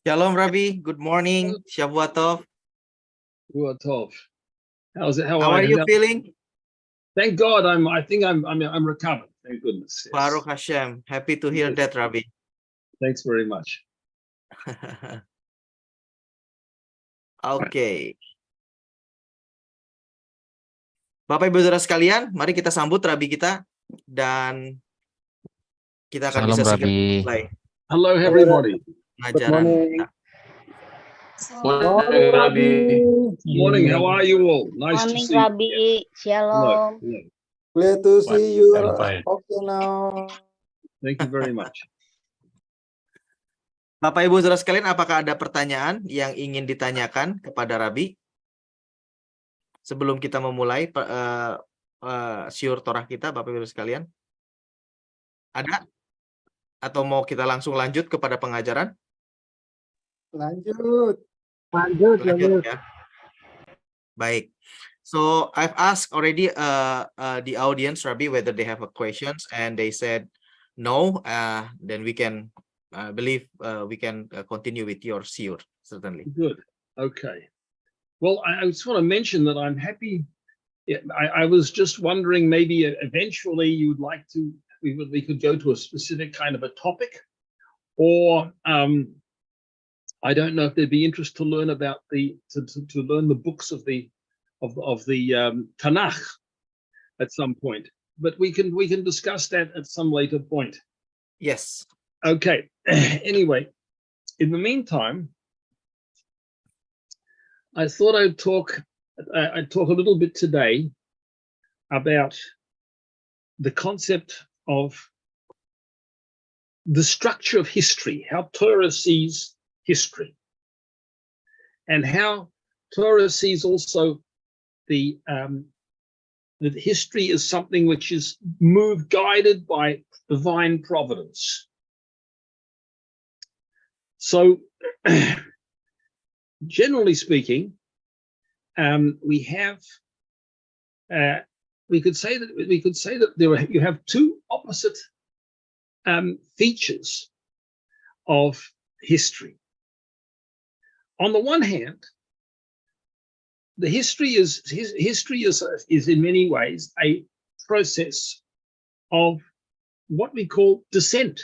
Shalom, Rabbi. Good morning. Shavua Tov. Tov. How's it? How are you feeling? Thank God, I think I'm recovered. Thank goodness. Yes. Baruch Hashem. Happy to hear that, Rabbi. Thanks very much. Oke. Bapak Ibu Saudara sekalian, mari kita sambut Rabbi kita dan kita akan Salam, bisa segera Rabbi. mulai Hello, everybody. pengajaran kita. Morning, Rabbi. Morning. How are you all? Nice to Morning, see you. Rabbi. Shalom. Hello. Glad to see you. Fine. Okay now. Thank you very much. Bapak Ibu Saudara sekalian, apakah ada pertanyaan yang ingin ditanyakan kepada Rabbi? Sebelum kita memulai Shiur Torah kita, Bapak Ibu sekalian. Ada? Atau mau kita langsung lanjut kepada pengajaran? Lanjut Ya. Baik. So I've asked already the audience, Rabbi, whether they have a questions, and they said no. Then we can believe we can continue with your Shiur, certainly. Good. Okay. Well, I just want to mention that I'm happy. Yeah, I was just wondering, maybe eventually you would like to, we could go to a specific kind of a topic, or I don't know if there'd be interest to learn about to learn the books of the Tanakh at some point. But we can discuss that at some later point. Yes. Okay. Anyway, in the meantime, I thought I'd talk a little bit today about the concept of the structure of history, how Torah sees history, and how Torah sees also that history is something which is guided by divine providence. So, generally speaking, we could say that you have two opposite features of history. On the one hand, the history is in many ways a process of what we call descent,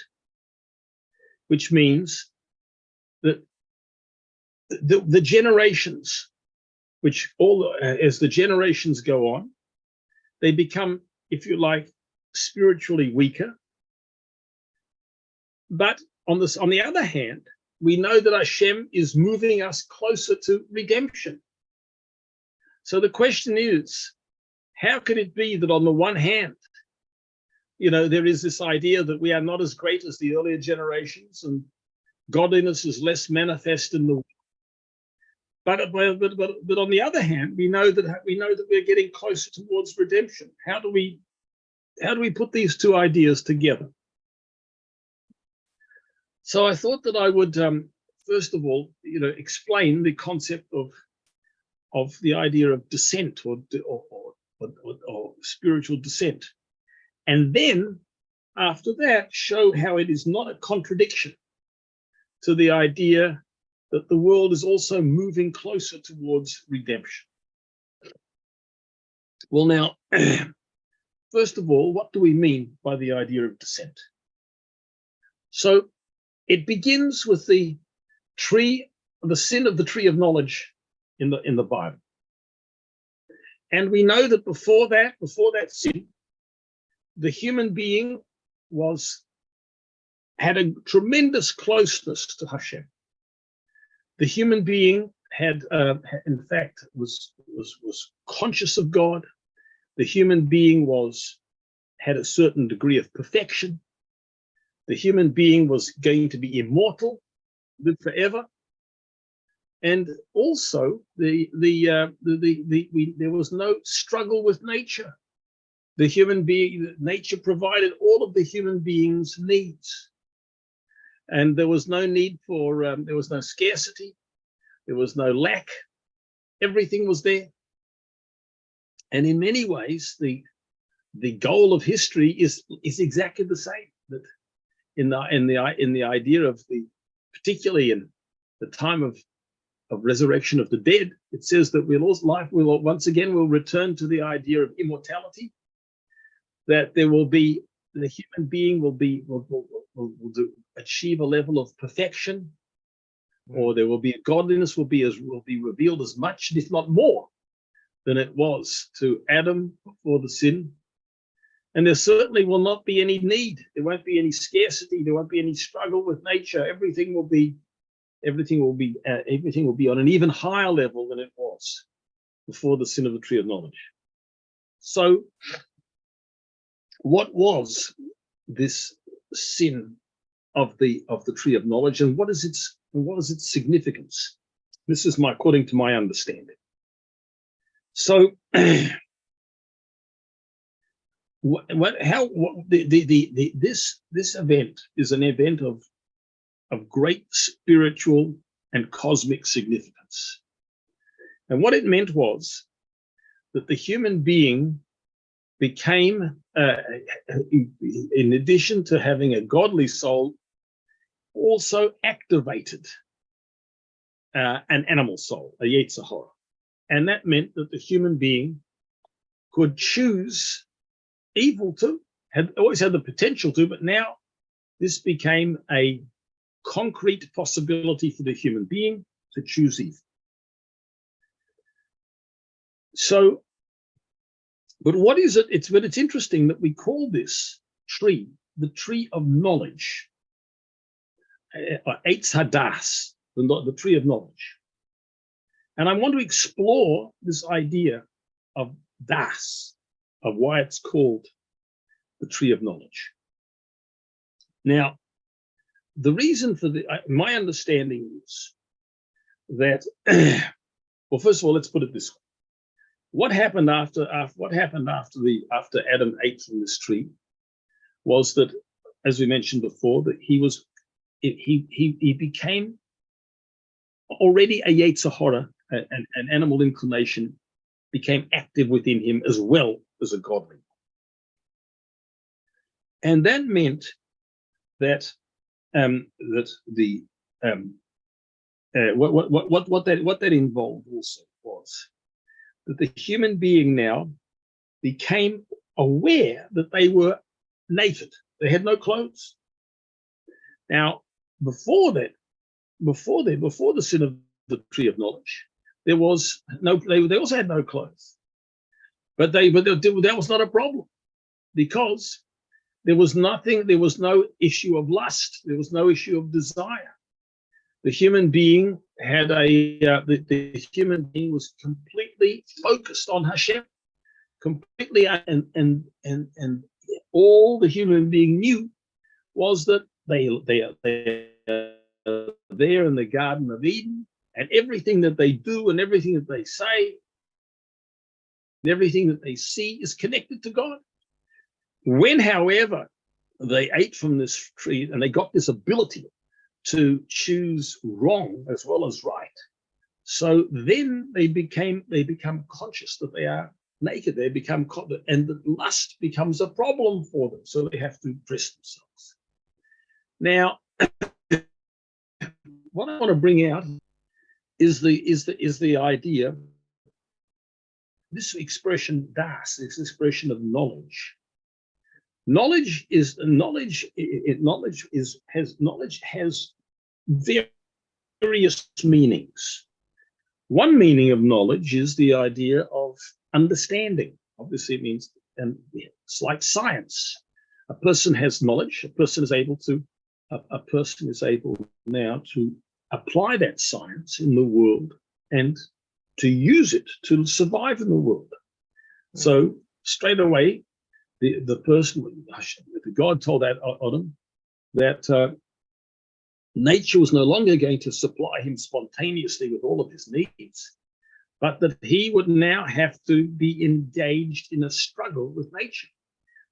which means that the generations, which as the generations go on, they become, if you like, spiritually weaker. But on the other hand, we know that Hashem is moving us closer to redemption. So the question is, how could it be that on the one hand, there is this idea that we are not as great as the earlier generations and godliness is less manifest in the world? But on the other hand, we know that we're getting closer towards redemption. How do we put these two ideas together? So I thought that I would first of all, explain the concept of the idea of descent or spiritual descent, and then after that show how it is not a contradiction to the idea that the world is also moving closer towards redemption. Well, now, first of all, what do we mean by the idea of descent? So it begins with the sin of the tree of knowledge in the Bible. And we know that before that sin, the human being had a tremendous closeness to Hashem. The human being had, in fact, was conscious of God. The human being had a certain degree of perfection. The human being was going to be immortal, live forever. And also, there was no struggle with nature. Nature provided all of the human being's needs. And there was no need there was no scarcity, there was no lack, everything was there. And in many ways, the goal of history is exactly the same. That in the idea of particularly in the time of resurrection of the dead, it says that we'll once again return to the idea of immortality, that there will be, the human being will achieve a level of perfection, or there will be godliness will be revealed as much, if not more, than it was to Adam before the sin. And there certainly will not be any need. There won't be any scarcity. There won't be any struggle with nature. Everything will be on an even higher level than it was before the sin of the tree of knowledge. So, what was this sin of the tree of knowledge, and what is its significance? This is according to my understanding. So, this event is an event of great spiritual and cosmic significance. And what it meant was that the human being became, in addition to having a godly soul, also activated an animal soul, a Yetzer Hara. And that meant that the human being could choose evil too, had always had the potential to, but now this became a concrete possibility for the human being to choose evil. So, but what is it? It's interesting that we call this tree the tree of knowledge, Eitz Hadas, the tree of knowledge. And I want to explore this idea of das, of why it's called the tree of knowledge. Now, the reason for my understanding is that, well, first of all, let's put it this way. What happened after Adam ate from this tree was that, as we mentioned before, that he became already a Yetzer Hara, an animal inclination became active within him as well as a godly. And that meant that what that involved also was that the human being now became aware that they were naked. They had no clothes. Now, before the sin of the tree of knowledge, there was no. They also had no clothes, but that was not a problem, because there was nothing. There was no issue of lust. There was no issue of desire. The human being had the human being was completely focused on Hashem, completely, and all the human being knew was that they are there in the Garden of Eden, and everything that they do and everything that they say and everything that they see is connected to God. When, however, they ate from this tree and they got this ability to choose wrong as well as right, so then they become conscious that they are naked. They become, and the lust becomes a problem for them, so they have to dress themselves. Now, what I want to bring out is the idea, this expression das, this expression of knowledge. Knowledge has various meanings. One meaning of knowledge is the idea of understanding. Obviously, it means, and it's like science. A person has knowledge. A person is able now to apply that science in the world and to use it to survive in the world. So straight away, the person, God told Adam that nature was no longer going to supply him spontaneously with all of his needs, but that he would now have to be engaged in a struggle with nature.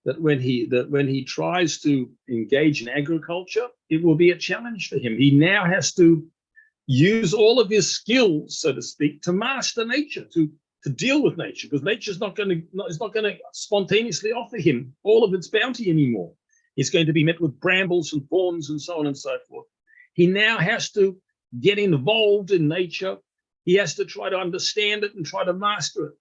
That when he tries to engage in agriculture, it will be a challenge for him. He now has to use all of his skills, so to speak, to master nature, to deal with nature, because nature's not going to spontaneously offer him all of its bounty anymore. He's going to be met with brambles and thorns and so on and so forth. He now has to get involved in nature. He has to try to understand it and try to master it.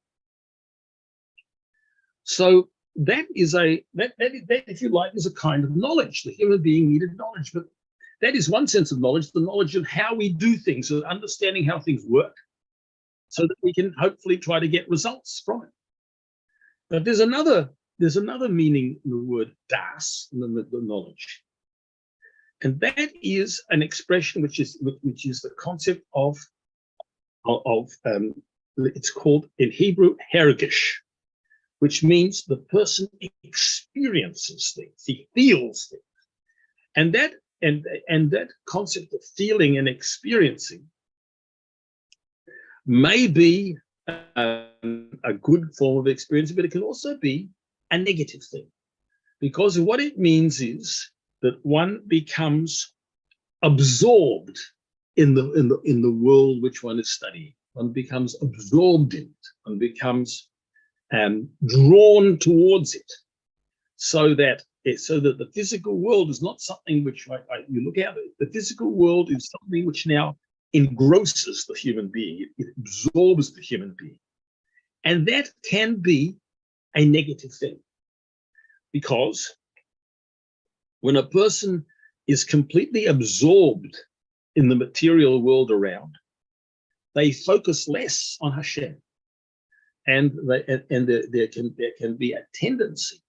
So that is that, if you like, is a kind of knowledge. The human being needed knowledge, but that is one sense of knowledge, the knowledge of how we do things, so understanding how things work, so that we can hopefully try to get results from it. But there's another meaning in the word das, the knowledge, and that is an expression which is the concept of it's called in Hebrew hergish, which means the person experiences things, he feels things, and that concept of feeling and experiencing may be a good form of experience, but it can also be a negative thing, because what it means is that one becomes absorbed in the world which one is studying. One becomes absorbed in it. One becomes drawn towards it, so that the physical world is not something which you look at. The physical world is something which now engrosses the human being. It absorbs the human being, and that can be a negative thing, because when a person is completely absorbed in the material world around, they focus less on Hashem, and there can be a tendency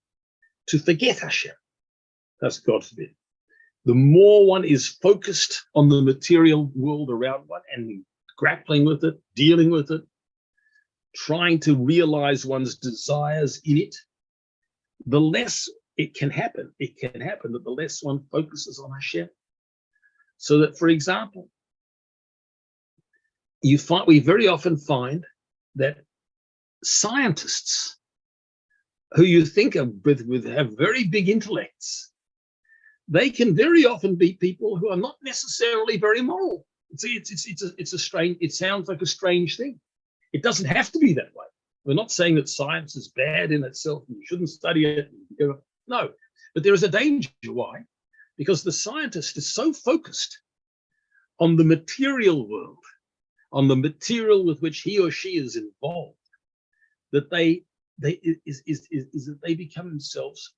to forget Hashem. That's God forbid. The more one is focused on the material world around one and grappling with it, dealing with it, trying to realize one's desires in it, the less it can happen. It can happen that the less one focuses on Hashem. So that, for example, we very often find that scientists who you think of have very big intellects, they can very often be people who are not necessarily very moral. It's a strange. It sounds like a strange thing. It doesn't have to be that way. We're not saying that science is bad in itself and you shouldn't study it. No, but there is a danger. Why? Because the scientist is so focused on the material world, on the material with which he or she is involved, that they become themselves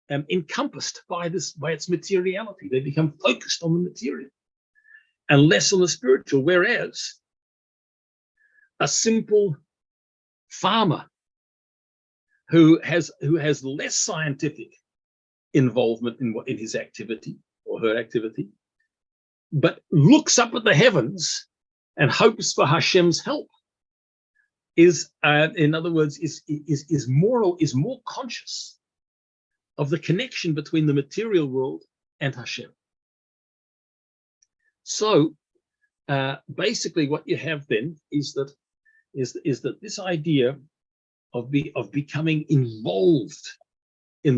encompassed by its materiality. They become focused on the material and less on the spiritual. Whereas a simple farmer who has less scientific involvement in his activity or her activity, but looks up at the heavens and hopes for Hashem's help, is in other words is more conscious of the connection between the material world and Hashem. So basically what you have then is that this idea of becoming involved in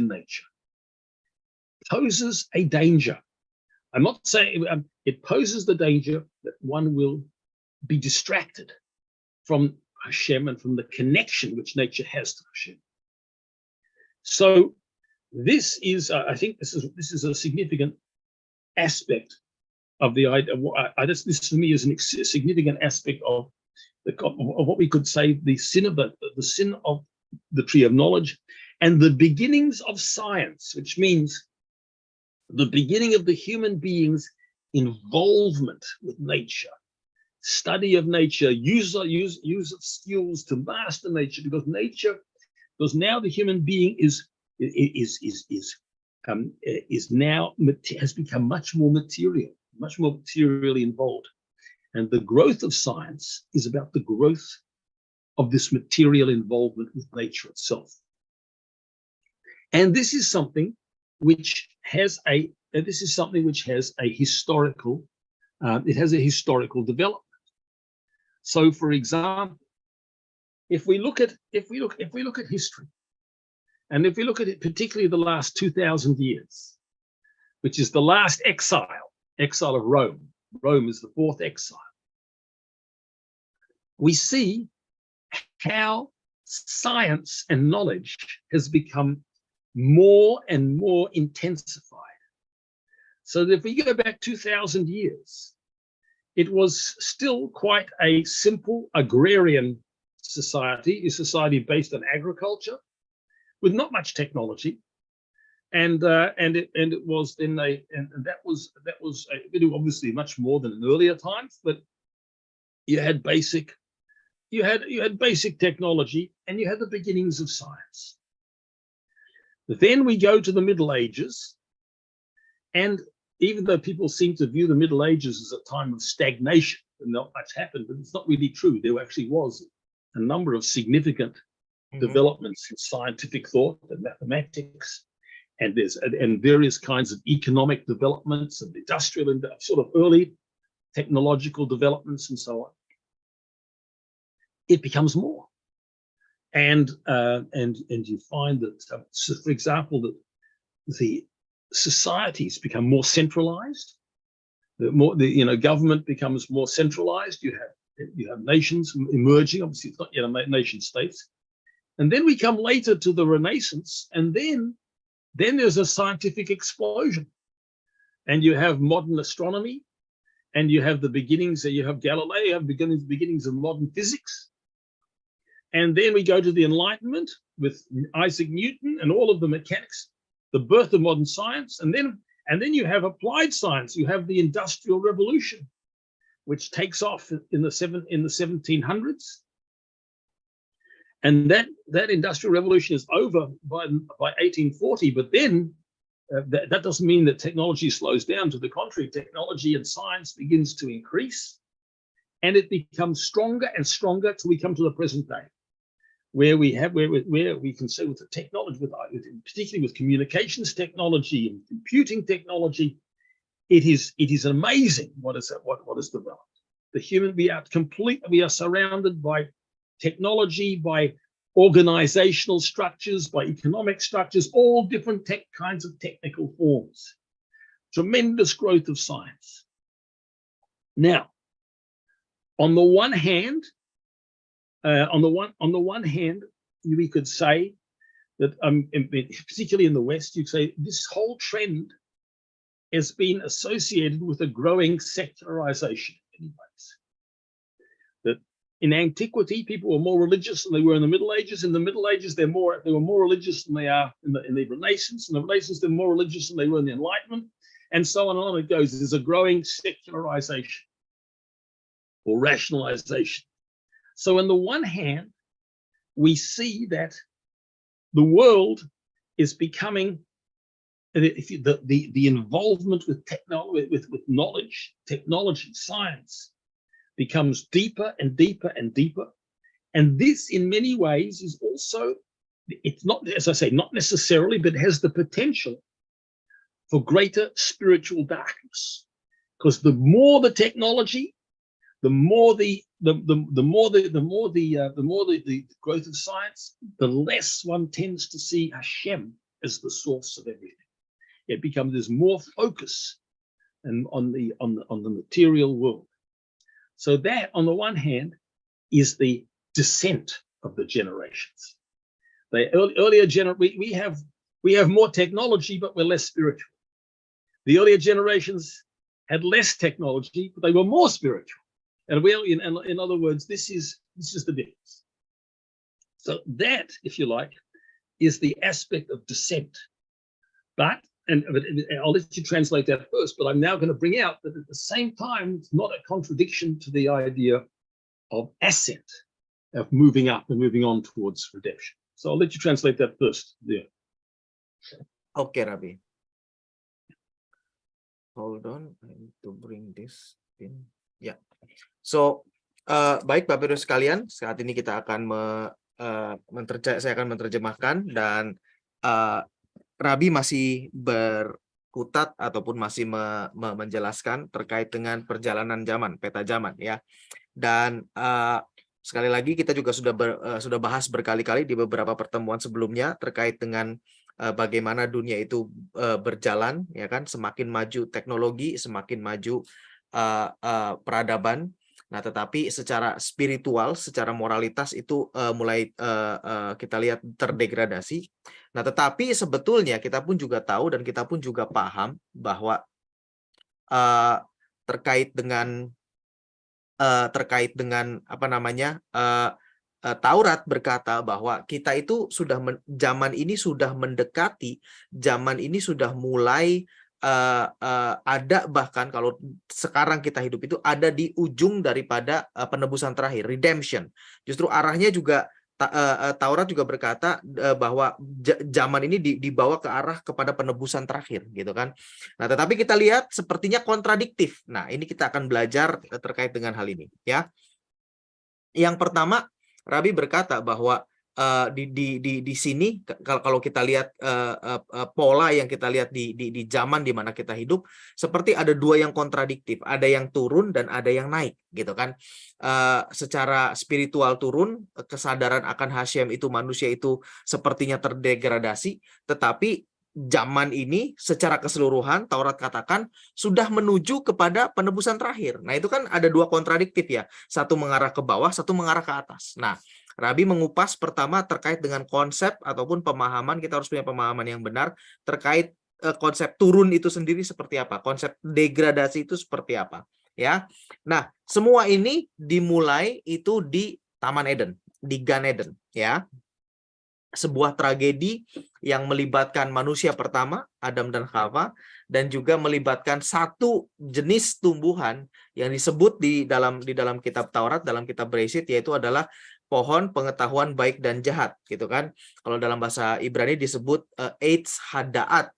nature poses a danger. I'm not saying it poses the danger that one will be distracted from Hashem and from the connection which nature has to Hashem. So this is, I think, this is a significant aspect of the idea. This for me is a significant aspect of what we could say the sin of the tree of knowledge and the beginnings of science, which means the beginning of the human being's involvement with nature, study of nature, use of skills to master nature, because now the human being has become much more materially involved, and the growth of science is about the growth of this material involvement with nature itself. And this is something which has a historical development. So, for example, if we look at history, and if we look at it, particularly the last 2,000 years, which is the last exile of Rome. Rome is the fourth exile. We see how science and knowledge has become more and more intensified. So that if we go back 2,000 years, it was still quite a simple agrarian society, a society based on agriculture, with not much technology, and it was then that was obviously much more than in earlier times, but you had basic technology, and you had the beginnings of science. Then we go to the Middle Ages, and even though people seem to view the Middle Ages as a time of stagnation and not much happened, but it's not really true. There actually was a number of significant developments in scientific thought and mathematics, and various kinds of economic developments and industrial and sort of early technological developments and so on. It becomes more, and you find that, so for example, that the societies become more centralized. Government becomes more centralized. You have nations emerging. Obviously, it's not yet a nation states. And then we come later to the Renaissance, and then there's a scientific explosion, and you have modern astronomy, and you have the beginnings. You have Galileo. You have beginnings of modern physics. And then we go to the Enlightenment with Isaac Newton and all of the mechanics, the birth of modern science. And then you have applied science. You have the Industrial Revolution, which takes off in the 1700s. And that Industrial Revolution is over by 1840. But then that doesn't mean that technology slows down. To the contrary, technology and science begins to increase, and it becomes stronger and stronger till we come to the present day, where we can say with the technology, particularly with communications technology and computing technology, it is amazing what is developed. We are surrounded by technology, by organizational structures, by economic structures, all different kinds of technical forms. Tremendous growth of science. Now, on the one hand, we could say that, particularly in the West, you say this whole trend has been associated with a growing secularization in many ways. That in antiquity, people were more religious than they were in the Middle Ages. In the Middle Ages, they were more religious than they are in the Renaissance. In the Renaissance, they're more religious than they were in the Enlightenment, and so on and on it goes. There's a growing secularization or rationalization. So on the one hand, we see that the world is becoming, the involvement with technology, with knowledge, technology, science becomes deeper and deeper and deeper. And this in many ways is also, it's not, as I say, not necessarily, but has the potential for greater spiritual darkness. Because the more the technology, the more the growth of science, the less one tends to see Hashem as the source of everything. It becomes, there's more focus on the material world. So that, on the one hand, is the descent of the generations. We have more technology, but we're less spiritual. The earlier generations had less technology, but they were more spiritual. And in other words, this is the difference. So that, if you like, is the aspect of descent. But I'll let you translate that first, but I'm now going to bring out that at the same time, it's not a contradiction to the idea of ascent, of moving up and moving on towards redemption. So I'll let you translate that first. Yeah. Okay, Rabbi. Hold on, I need to bring this in. Ya. So, baik Bapak Ibu sekalian, saat ini kita akan saya akan menerjemahkan, dan Rabi masih berkutat ataupun masih menjelaskan terkait dengan perjalanan zaman, peta zaman ya. Dan sekali lagi kita juga sudah bahas berkali-kali di beberapa pertemuan sebelumnya terkait dengan bagaimana dunia itu berjalan, ya kan, semakin maju teknologi, semakin maju peradaban. Nah, tetapi secara spiritual, secara moralitas itu mulai kita lihat terdegradasi. Nah, tetapi sebetulnya kita pun juga tahu dan kita pun juga paham bahwa terkait dengan apa namanya, Taurat berkata bahwa kita itu sudah zaman ini sudah mendekati, zaman ini sudah mulai ada, bahkan kalau sekarang kita hidup itu ada di ujung daripada penebusan terakhir, redemption. Justru arahnya juga Taurat juga berkata bahwa zaman ini dibawa ke arah kepada penebusan terakhir, gitu kan. Nah, tetapi kita lihat sepertinya kontradiktif. Nah, ini kita akan belajar terkait dengan hal ini, ya. Yang pertama, Rabi berkata bahwa di sini kalau kita lihat pola yang kita lihat di zaman di mana kita hidup, seperti ada dua yang kontradiktif, ada yang turun dan ada yang naik, gitu kan. Secara spiritual turun, kesadaran akan Hashem itu, manusia itu sepertinya terdegradasi, tetapi zaman ini secara keseluruhan Taurat katakan sudah menuju kepada penebusan terakhir. Nah, itu kan ada dua kontradiktif, ya. Satu mengarah ke bawah, satu mengarah ke atas. Nah, Rabi mengupas pertama terkait dengan konsep ataupun pemahaman, kita harus punya pemahaman yang benar terkait konsep turun itu sendiri seperti apa, konsep degradasi itu seperti apa, ya. Nah, semua ini dimulai itu di Taman Eden, di Gan Eden, ya. Sebuah tragedi yang melibatkan manusia pertama, Adam dan Hawa, dan juga melibatkan satu jenis tumbuhan yang disebut di dalam kitab Taurat, dalam kitab Bereshit, yaitu adalah pohon pengetahuan baik dan jahat, gitu kan. Kalau dalam bahasa Ibrani disebut Eitz Hadaat.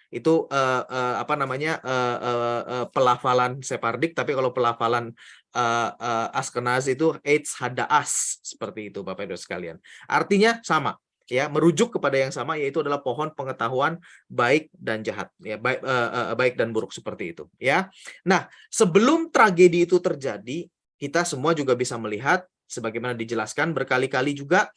Itu apa namanya, pelafalan Separdik, tapi kalau pelafalan Askenaz itu Eitz Hadaas, seperti itu, Bapak Ibu sekalian. Artinya sama, ya, merujuk kepada yang sama, yaitu adalah pohon pengetahuan baik dan jahat, ya, baik dan buruk, seperti itu, ya. Nah, sebelum tragedi itu terjadi, kita semua juga bisa melihat sebagaimana dijelaskan berkali-kali juga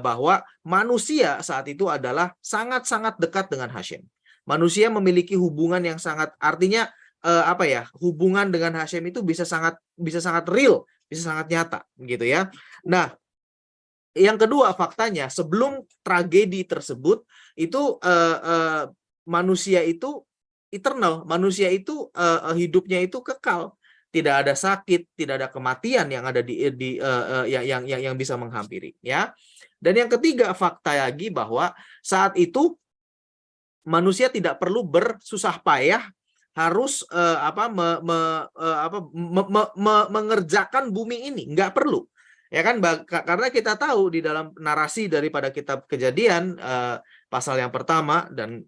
bahwa manusia saat itu adalah sangat-sangat dekat dengan Hashem. Manusia memiliki hubungan yang sangat, artinya apa ya, hubungan dengan Hashem itu bisa sangat real, bisa sangat nyata, gitu ya. Nah, yang kedua, faktanya sebelum tragedi tersebut itu manusia itu eternal, manusia itu hidupnya itu kekal, tidak ada sakit, tidak ada kematian yang ada yang bisa menghampiri, ya. Dan yang ketiga, fakta lagi bahwa saat itu manusia tidak perlu bersusah payah harus mengerjakan bumi ini, nggak perlu. Ya kan, karena kita tahu di dalam narasi daripada kitab Kejadian pasal yang pertama dan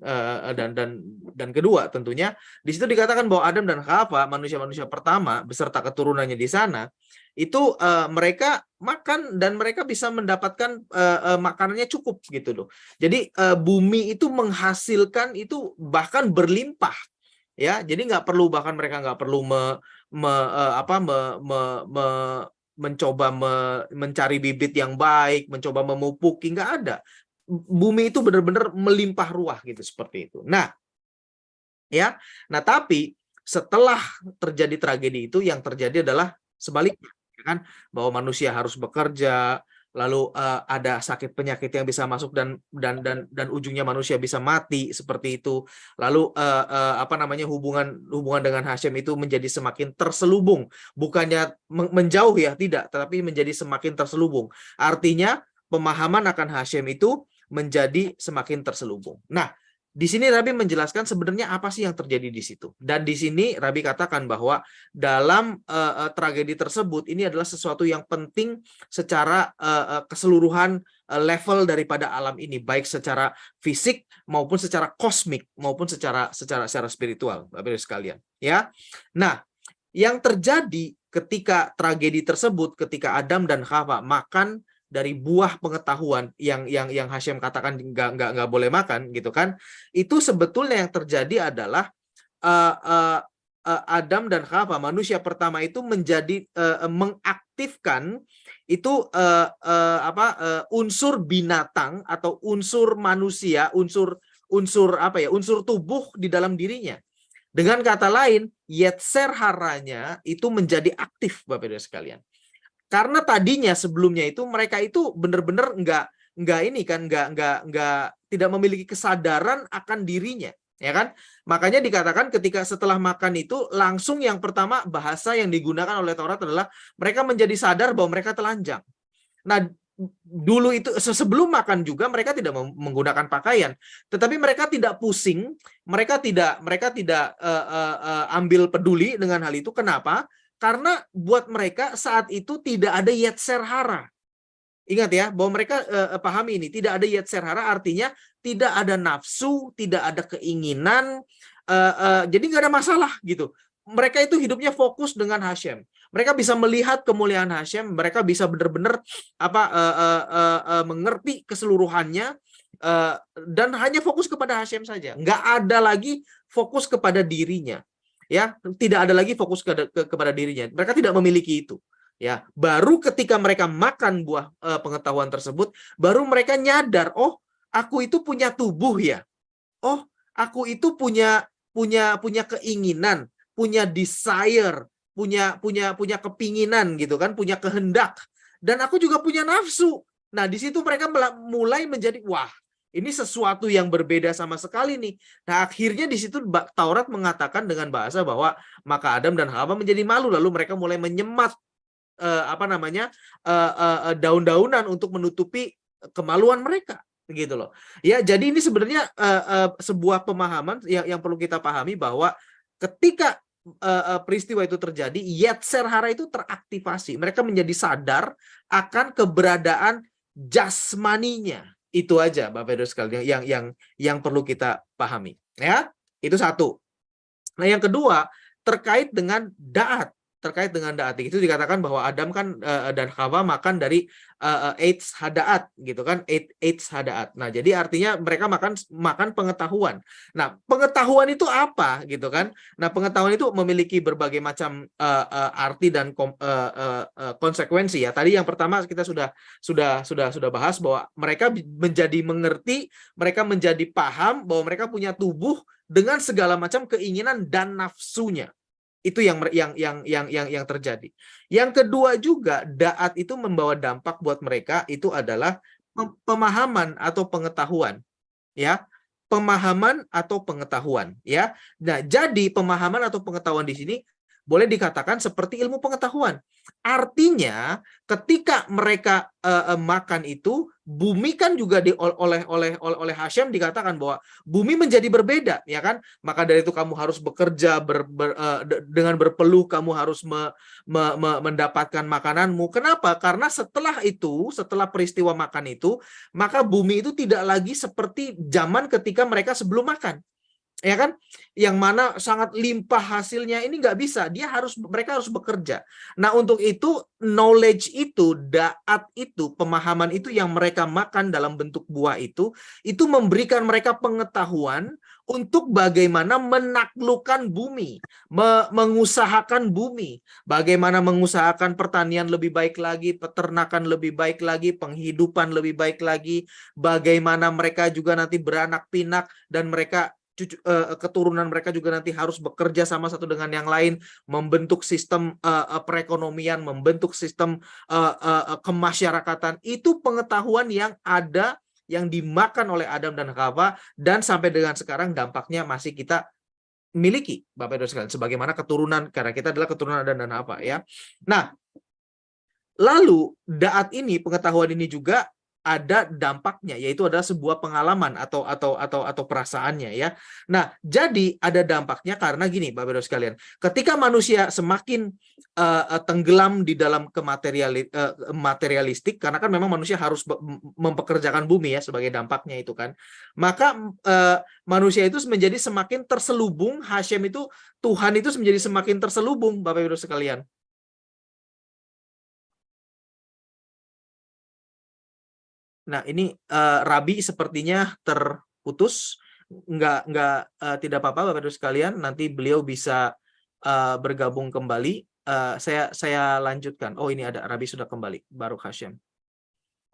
kedua, tentunya di situ dikatakan bahwa Adam dan Hawa, manusia-manusia pertama beserta keturunannya di sana, itu mereka makan dan mereka bisa mendapatkan makanannya cukup, gitu loh. Jadi bumi itu menghasilkan itu bahkan berlimpah, ya. Jadi bahkan mereka nggak perlu mencoba mencari bibit yang baik, mencoba memupuki, nggak ada. Bumi itu benar-benar melimpah ruah, gitu, seperti itu. Nah, ya. Nah, tapi setelah terjadi tragedi itu, yang terjadi adalah sebaliknya, ya kan? Bahwa manusia harus bekerja, lalu ada sakit penyakit yang bisa masuk dan ujungnya manusia bisa mati, seperti itu. Lalu apa namanya, hubungan dengan Hashem itu menjadi semakin terselubung, bukannya menjauh, ya, tidak, tetapi menjadi semakin terselubung. Artinya pemahaman akan Hashem itu menjadi semakin terselubung. Nah, di sini Rabi menjelaskan sebenarnya apa sih yang terjadi di situ. Dan di sini Rabi katakan bahwa dalam tragedi tersebut ini adalah sesuatu yang penting secara keseluruhan level daripada alam ini, baik secara fisik maupun secara kosmik maupun secara spiritual, Bapak Ibu sekalian, ya. Nah, yang terjadi ketika tragedi tersebut, ketika Adam dan Hawa makan dari buah pengetahuan yang Hashem katakan nggak boleh makan, gitu kan, itu sebetulnya yang terjadi adalah Adam dan Hawa, manusia pertama itu menjadi mengaktifkan itu unsur binatang atau unsur manusia, unsur tubuh di dalam dirinya. Dengan kata lain, yetser haranya itu menjadi aktif, Bapak Ibu sekalian. Karena tadinya sebelumnya itu mereka itu benar-benar nggak tidak memiliki kesadaran akan dirinya. Ya kan? Makanya dikatakan ketika setelah makan itu langsung yang pertama bahasa yang digunakan oleh Taurat adalah mereka menjadi sadar bahwa mereka telanjang. Nah, dulu itu sebelum makan juga mereka tidak menggunakan pakaian, tetapi mereka tidak pusing, mereka tidak ambil peduli dengan hal itu. Kenapa? Karena buat mereka saat itu tidak ada yetzer hara. Ingat ya, bahwa mereka pahami ini, tidak ada yetzer hara artinya tidak ada nafsu, tidak ada keinginan, jadi nggak ada masalah gitu. Mereka itu hidupnya fokus dengan Hashem. Mereka bisa melihat kemuliaan Hashem, mereka bisa benar-benar mengerti keseluruhannya, dan hanya fokus kepada Hashem saja. Nggak ada lagi fokus kepada dirinya. Ya, tidak ada lagi fokus kepada dirinya. Mereka tidak memiliki itu. Ya, baru ketika mereka makan buah pengetahuan tersebut, baru mereka nyadar, oh, aku itu punya tubuh ya. Oh, aku itu punya keinginan, punya desire, punya kepinginan gitu kan, punya kehendak, dan aku juga punya nafsu. Nah, di situ mereka mulai menjadi, wah, ini sesuatu yang berbeda sama sekali nih. Nah, akhirnya di situ Taurat mengatakan dengan bahasa bahwa maka Adam dan Hawa menjadi malu, lalu mereka mulai menyemat daun-daunan untuk menutupi kemaluan mereka, gitu loh. Ya, jadi ini sebenarnya sebuah pemahaman yang perlu kita pahami bahwa ketika peristiwa itu terjadi, yetzer hara itu teraktivasi. Mereka menjadi sadar akan keberadaan jasmaninya. Itu aja, Bapak Ibu sekalian, yang perlu kita pahami. Ya, itu satu. Nah, yang kedua terkait dengan daat. Terkait dengan daat itu dikatakan bahwa Adam kan dan Hawa makan dari eitz hadaat gitu kan, eitz hadaat. Nah, jadi artinya mereka makan pengetahuan. Nah, pengetahuan itu apa gitu kan? Nah, pengetahuan itu memiliki berbagai macam arti dan konsekuensi ya. Tadi yang pertama kita sudah bahas bahwa mereka menjadi mengerti, mereka menjadi paham bahwa mereka punya tubuh dengan segala macam keinginan dan nafsunya. Itu yang terjadi. Yang kedua juga, daat itu membawa dampak buat mereka itu adalah pemahaman atau pengetahuan, ya. Pemahaman atau pengetahuan, ya. Nah, jadi pemahaman atau pengetahuan di sini boleh dikatakan seperti ilmu pengetahuan. Artinya, ketika mereka makan itu, bumi kan juga oleh Hashem dikatakan bahwa bumi menjadi berbeda, ya kan? Maka dari itu kamu harus bekerja dengan berpeluh, kamu harus mendapatkan makananmu. Kenapa? Karena setelah peristiwa makan itu, maka bumi itu tidak lagi seperti zaman ketika mereka sebelum makan. Ya kan, yang mana sangat limpah hasilnya, ini nggak bisa, mereka harus bekerja. Nah, untuk itu knowledge itu, daat itu, pemahaman itu yang mereka makan dalam bentuk buah itu memberikan mereka pengetahuan untuk bagaimana menaklukkan bumi, mengusahakan bumi, bagaimana mengusahakan pertanian lebih baik lagi, peternakan lebih baik lagi, penghidupan lebih baik lagi, bagaimana mereka juga nanti beranak pinak dan mereka keturunan mereka juga nanti harus bekerja sama satu dengan yang lain, membentuk sistem perekonomian, membentuk sistem kemasyarakatan. Itu pengetahuan yang ada, yang dimakan oleh Adam dan Hawa, dan sampai dengan sekarang dampaknya masih kita miliki, Bapak Ibu sekalian, sebagaimana keturunan, karena kita adalah keturunan Adam dan Hawa, ya. Nah, lalu daat ini, pengetahuan ini juga ada dampaknya, yaitu adalah sebuah pengalaman atau perasaannya, ya. Nah, jadi ada dampaknya karena gini, Bapak Ibu sekalian, ketika manusia semakin tenggelam di dalam materialistik, karena kan memang manusia harus mempekerjakan bumi ya sebagai dampaknya itu kan, maka manusia itu menjadi semakin terselubung, Hashem itu, Tuhan itu menjadi semakin terselubung, Bapak Ibu sekalian. Nah, ini Rabi sepertinya terputus, tidak apa-apa Bapak Ibu sekalian, nanti beliau bisa bergabung kembali. Saya lanjutkan. Oh, ini ada Rabi sudah kembali, Baruch Hashem.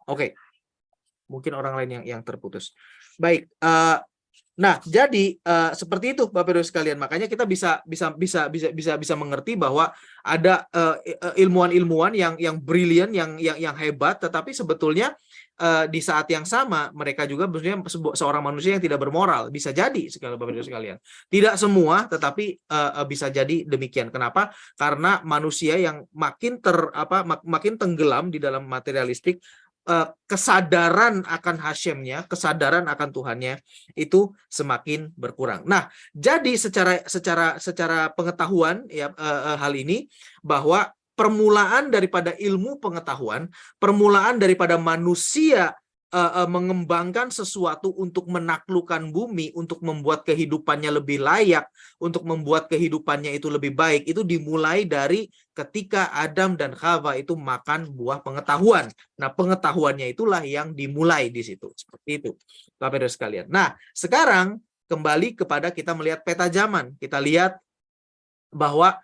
Oke. Mungkin orang lain yang terputus. Baik, nah, jadi seperti itu Bapak Ibu sekalian. Makanya kita bisa mengerti bahwa ada ilmuwan-ilmuwan yang brilian, yang hebat, tetapi sebetulnya di saat yang sama mereka juga sebenarnya seorang manusia yang tidak bermoral. Bisa jadi sekali Bapak Ibu sekalian. Tidak semua, tetapi bisa jadi demikian. Kenapa? Karena manusia yang makin makin tenggelam di dalam materialistik, kesadaran akan Hashemnya, kesadaran akan Tuhannya itu semakin berkurang. Nah, jadi secara pengetahuan ya hal ini bahwa permulaan daripada ilmu pengetahuan, permulaan daripada manusia mengembangkan sesuatu untuk menaklukkan bumi, untuk membuat kehidupannya lebih layak, untuk membuat kehidupannya itu lebih baik, itu dimulai dari ketika Adam dan Hawa itu makan buah pengetahuan. Nah, pengetahuannya itulah yang dimulai di situ. Seperti itu, Bapak-Ibu sekalian. Nah, sekarang kembali kepada kita melihat peta zaman. Kita lihat bahwa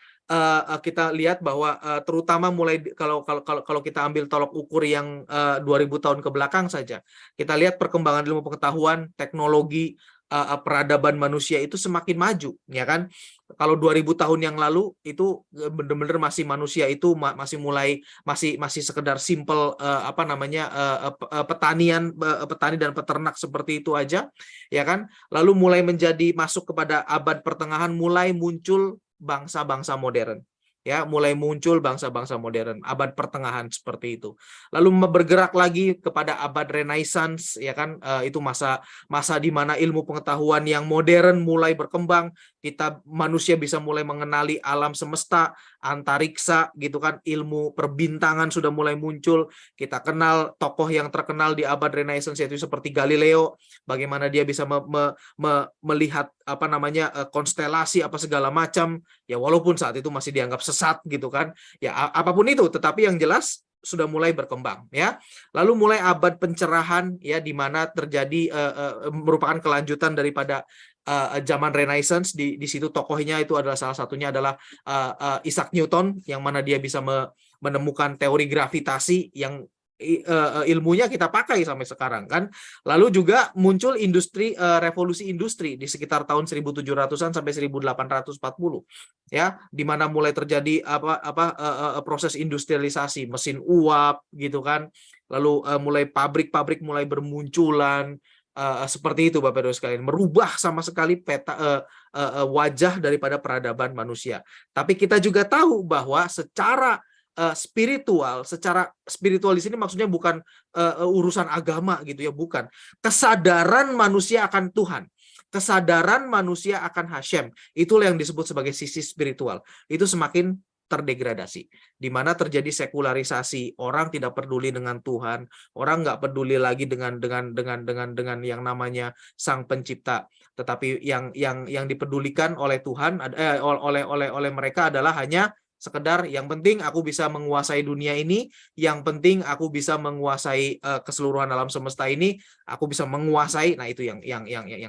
terutama mulai kalau kita ambil tolok ukur yang 2000 tahun ke belakang saja, kita lihat perkembangan ilmu pengetahuan, teknologi, peradaban manusia itu semakin maju, ya kan? Kalau 2000 tahun yang lalu itu benar-benar masih manusia itu masih sekedar simple petani dan peternak seperti itu aja, ya kan? Lalu mulai menjadi masuk kepada abad pertengahan, mulai muncul bangsa-bangsa modern, ya, mulai muncul bangsa-bangsa modern, abad pertengahan seperti itu. Lalu bergerak lagi kepada abad Renaissance, ya kan, itu masa di mana ilmu pengetahuan yang modern mulai berkembang, manusia bisa mulai mengenali alam semesta, antariksa, gitu kan, ilmu perbintangan sudah mulai muncul. Kita kenal tokoh yang terkenal di abad Renaissance yaitu seperti Galileo, bagaimana dia bisa melihat konstelasi apa segala macam, ya walaupun saat itu masih dianggap sesat gitu kan, ya apapun itu, tetapi yang jelas sudah mulai berkembang, ya. Lalu mulai abad pencerahan, ya, di mana terjadi merupakan kelanjutan daripada zaman Renaissance. Di situ tokohnya itu adalah salah satunya adalah Isaac Newton, yang mana dia bisa menemukan teori gravitasi yang ilmunya kita pakai sampai sekarang kan. Lalu juga muncul revolusi industri di sekitar tahun 1700-an sampai 1840, ya, di mana mulai terjadi proses industrialisasi, mesin uap gitu kan. Lalu mulai pabrik-pabrik mulai bermunculan, seperti itu Bapak Ibu sekalian, merubah sama sekali peta wajah daripada peradaban manusia. Tapi kita juga tahu bahwa secara spiritual di sini maksudnya bukan urusan agama gitu ya, bukan. Kesadaran manusia akan Tuhan, kesadaran manusia akan Hashem, itulah yang disebut sebagai sisi spiritual. Itu semakin terdegradasi, di mana terjadi sekularisasi, orang tidak peduli dengan Tuhan, orang nggak peduli lagi dengan yang namanya Sang Pencipta, tetapi yang dipedulikan oleh Tuhan oleh mereka adalah hanya sekedar yang penting aku bisa menguasai dunia ini, yang penting aku bisa menguasai keseluruhan alam semesta ini, aku bisa menguasai. Nah, itu yang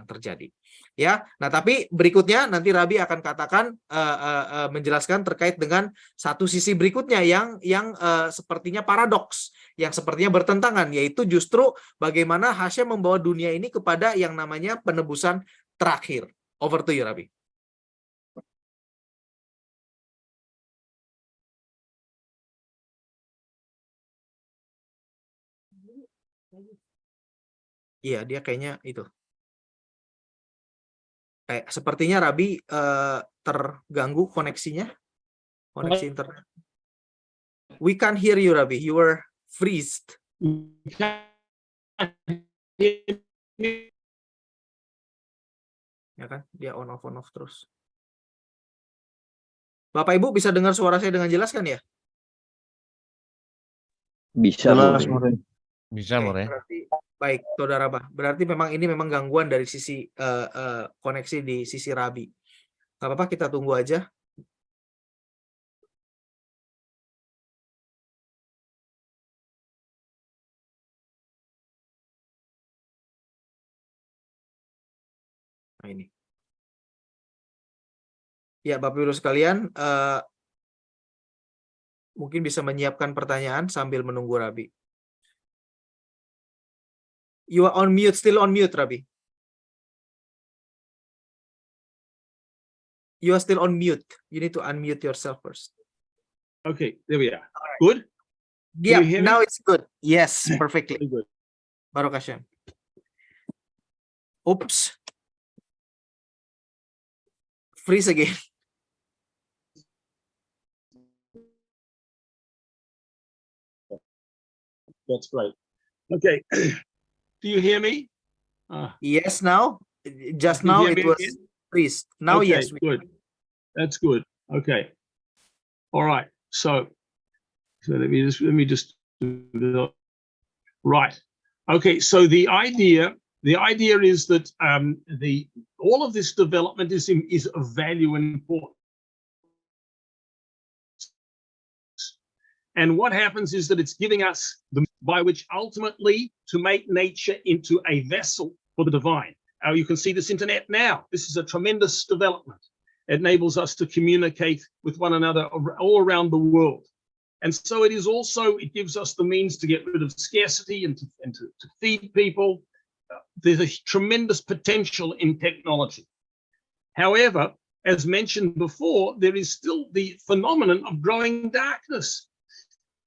terjadi. Ya. Nah, tapi berikutnya nanti Rabi akan katakan menjelaskan terkait dengan satu sisi berikutnya yang sepertinya paradoks, yang sepertinya bertentangan, yaitu justru bagaimana Hashem membawa dunia ini kepada yang namanya penebusan terakhir. Over to you, Rabi. Iya, dia kayaknya itu. Sepertinya Rabi terganggu koneksinya, koneksi internet. We can't hear you, Rabi. You were freezed. Ya kan, dia on off terus. Bapak Ibu bisa dengar suara saya dengan jelas kan ya? Bisa, Jelas, More. Bisa, Oke, More. berarti baik, Saudara Bah. Berarti ini memang gangguan dari sisi koneksi di sisi Rabi. Gak apa-apa, kita tunggu aja. Nah, ini. Ya, Bapak Ibu sekalian, mungkin bisa menyiapkan pertanyaan sambil menunggu Rabi. You are on mute, still on mute, Rabi. You are still on mute. You need to unmute yourself first. Okay, there we are. Good? Yeah, you hear me? now it's good. Yes, perfectly. Very good. Baruch Hashem. Oops. Freeze again. That's great. Okay. Do you hear me? Yes, now. Just Can you now hear it me was again? freeze. Now, Okay, yes. good. That's good. Okay. All right. So let me just do the right. Okay. So the idea is that all of this development is of value and importance. And what happens is that it's giving us the by which ultimately to make nature into a vessel for the divine. You can see this internet now. This is a tremendous development. It enables us to communicate with one another all around the world. And so it is also, it gives us the means to get rid of scarcity and to feed people. There's a tremendous potential in technology. However, as mentioned before, there is still the phenomenon of growing darkness.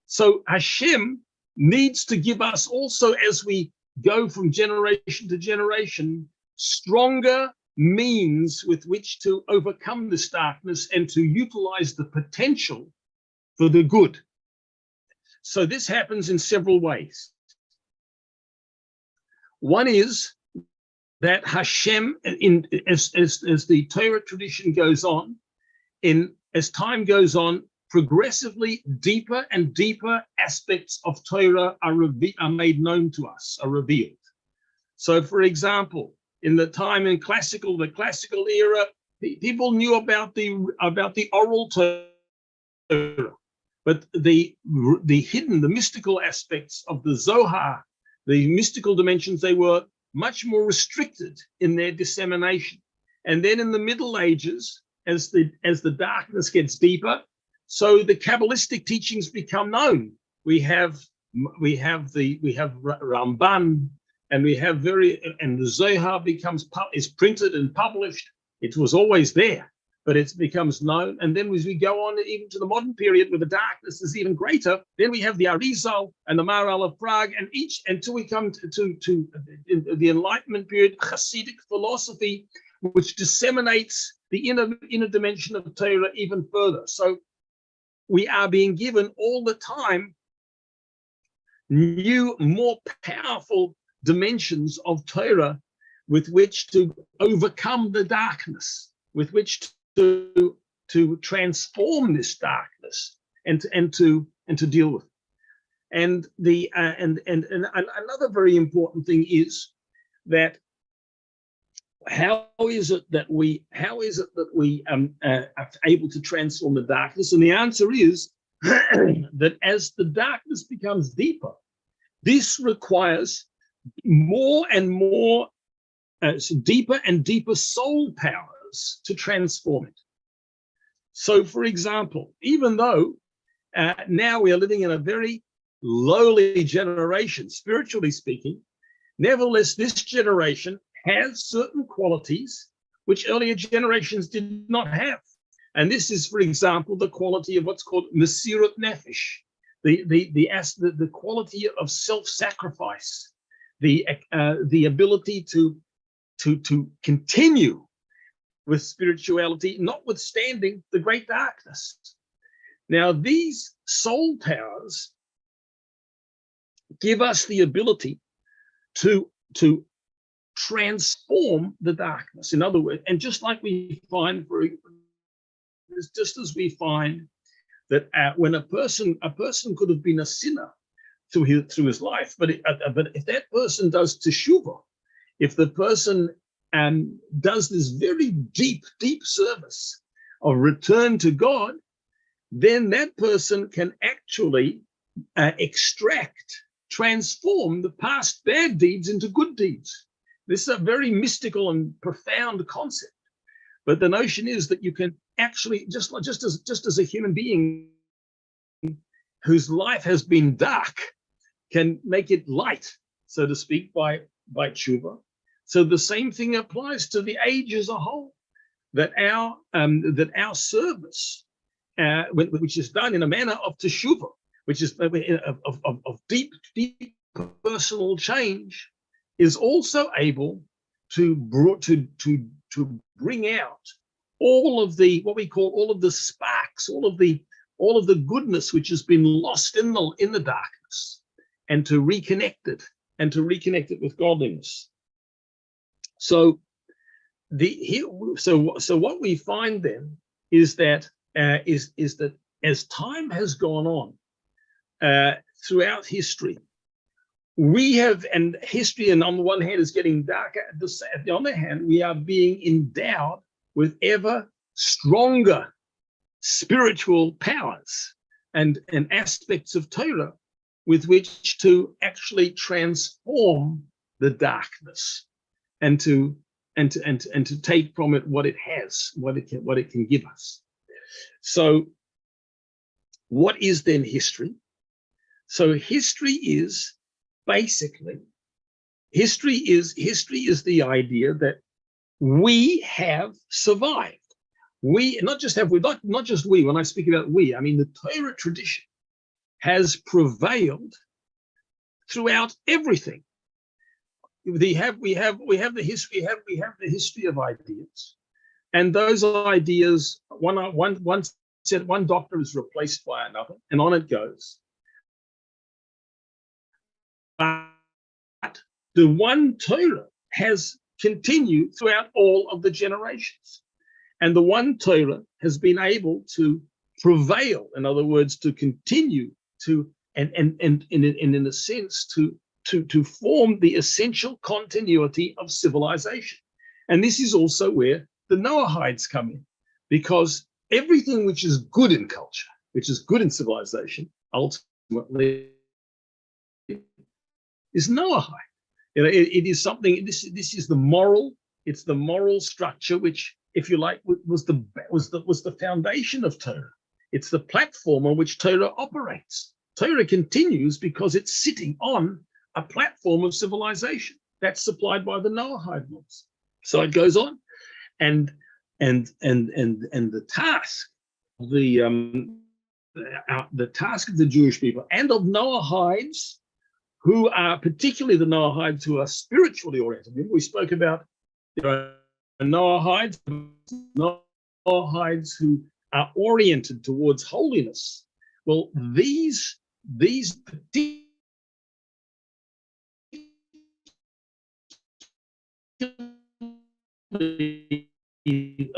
So Hashem needs to give us also, as we go from generation to generation, stronger means with which to overcome this darkness and to utilize the potential for the good. So this happens in several ways. One is that Hashem, as the Torah tradition goes on, as time goes on, progressively deeper and deeper aspects of Torah are made known to us, are revealed. So, for example, in the classical era, people knew about the oral Torah, but the hidden, the mystical aspects of the Zohar, the mystical dimensions, they were much more restricted in their dissemination. And then in the Middle Ages, as the darkness gets deeper, so the Kabbalistic teachings become known. We have Ramban, and the Zohar is printed and published. It was always there, but it becomes known. And then as we go on even to the modern period, where the darkness is even greater, then we have the Arizal and the Maharal of Prague, and until we come to the Enlightenment period, Hasidic philosophy, which disseminates the inner dimension of Torah even further. So we are being given all the time new, more powerful dimensions of Torah with which to overcome the darkness, with which to transform this darkness and to deal with it. And another very important thing is that how is it that we are able to transform the darkness? And the answer is that as the darkness becomes deeper, this requires more and more deeper and deeper soul powers to transform it. So, for example, even though now we are living in a very lowly generation, spiritually speaking, nevertheless, this generation has certain qualities which earlier generations did not have. And this is, for example, the quality of what's called Mesirut Nefesh, the quality of self-sacrifice, the ability to continue with spirituality, notwithstanding the great darkness. Now, these soul powers give us the ability to transform the darkness. In other words, and just like we find, just as we find that when a person could have been a sinner through his life, but if that person does teshuvah, if the person does this very deep service of return to God, then that person can actually transform the past bad deeds into good deeds. This is a very mystical and profound concept, but the notion is that you can actually, just as a human being whose life has been dark can make it light, so to speak, by tshuva. So the same thing applies to the age as a whole. That our service, which is done in a manner of teshuvah, which is of deep personal change is also able to bring out all of the, what we call, all of the sparks, all of the goodness which has been lost in the darkness, and to reconnect it with godliness. So so what we find then is that as time has gone on throughout history, we have, and history, and on the one hand is getting darker, at the other hand, we are being endowed with ever stronger spiritual powers and aspects of Torah with which to actually transform the darkness and to take from it what it has, what it can give us. So what is then history? So history is basically, history is the idea that we have survived. We, not just we, when I speak about we, I mean the Torah tradition has prevailed throughout everything. We have the history of ideas, and those ideas, one doctor is replaced by another, and on it goes. But the one Torah has continued throughout all of the generations, and the one Torah has been able to prevail. In other words, to continue to and in a sense to form the essential continuity of civilization. And this is also where the Noahides come in, because everything which is good in culture, which is good in civilization, ultimately is Noahide. You know, it is something. This is the moral. It's the moral structure which, if you like, was the foundation of Torah. It's the platform on which Torah operates. Torah continues because it's sitting on a platform of civilization that's supplied by the Noahide laws. So it goes on, and the task, the task of the Jewish people and of Noahides, who are particularly the Noahides who are spiritually oriented. We spoke about there are Noahides who are oriented towards holiness. Well, these I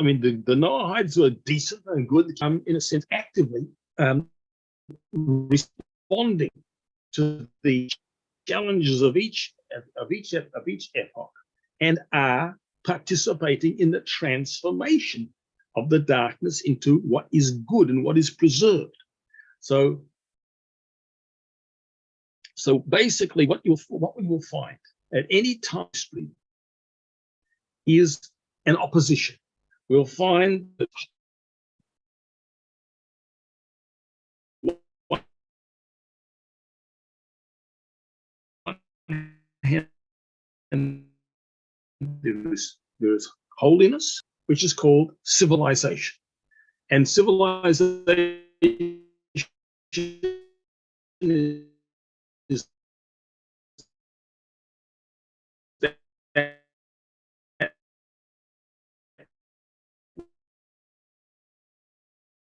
mean, the Noahides who are decent and good, in a sense, actively responding to the challenges of each epoch, and are participating in the transformation of the darkness into what is good and what is preserved. So basically, what we will find at any time is an opposition. We'll find that there is holiness, which is called civilization, and civilization is that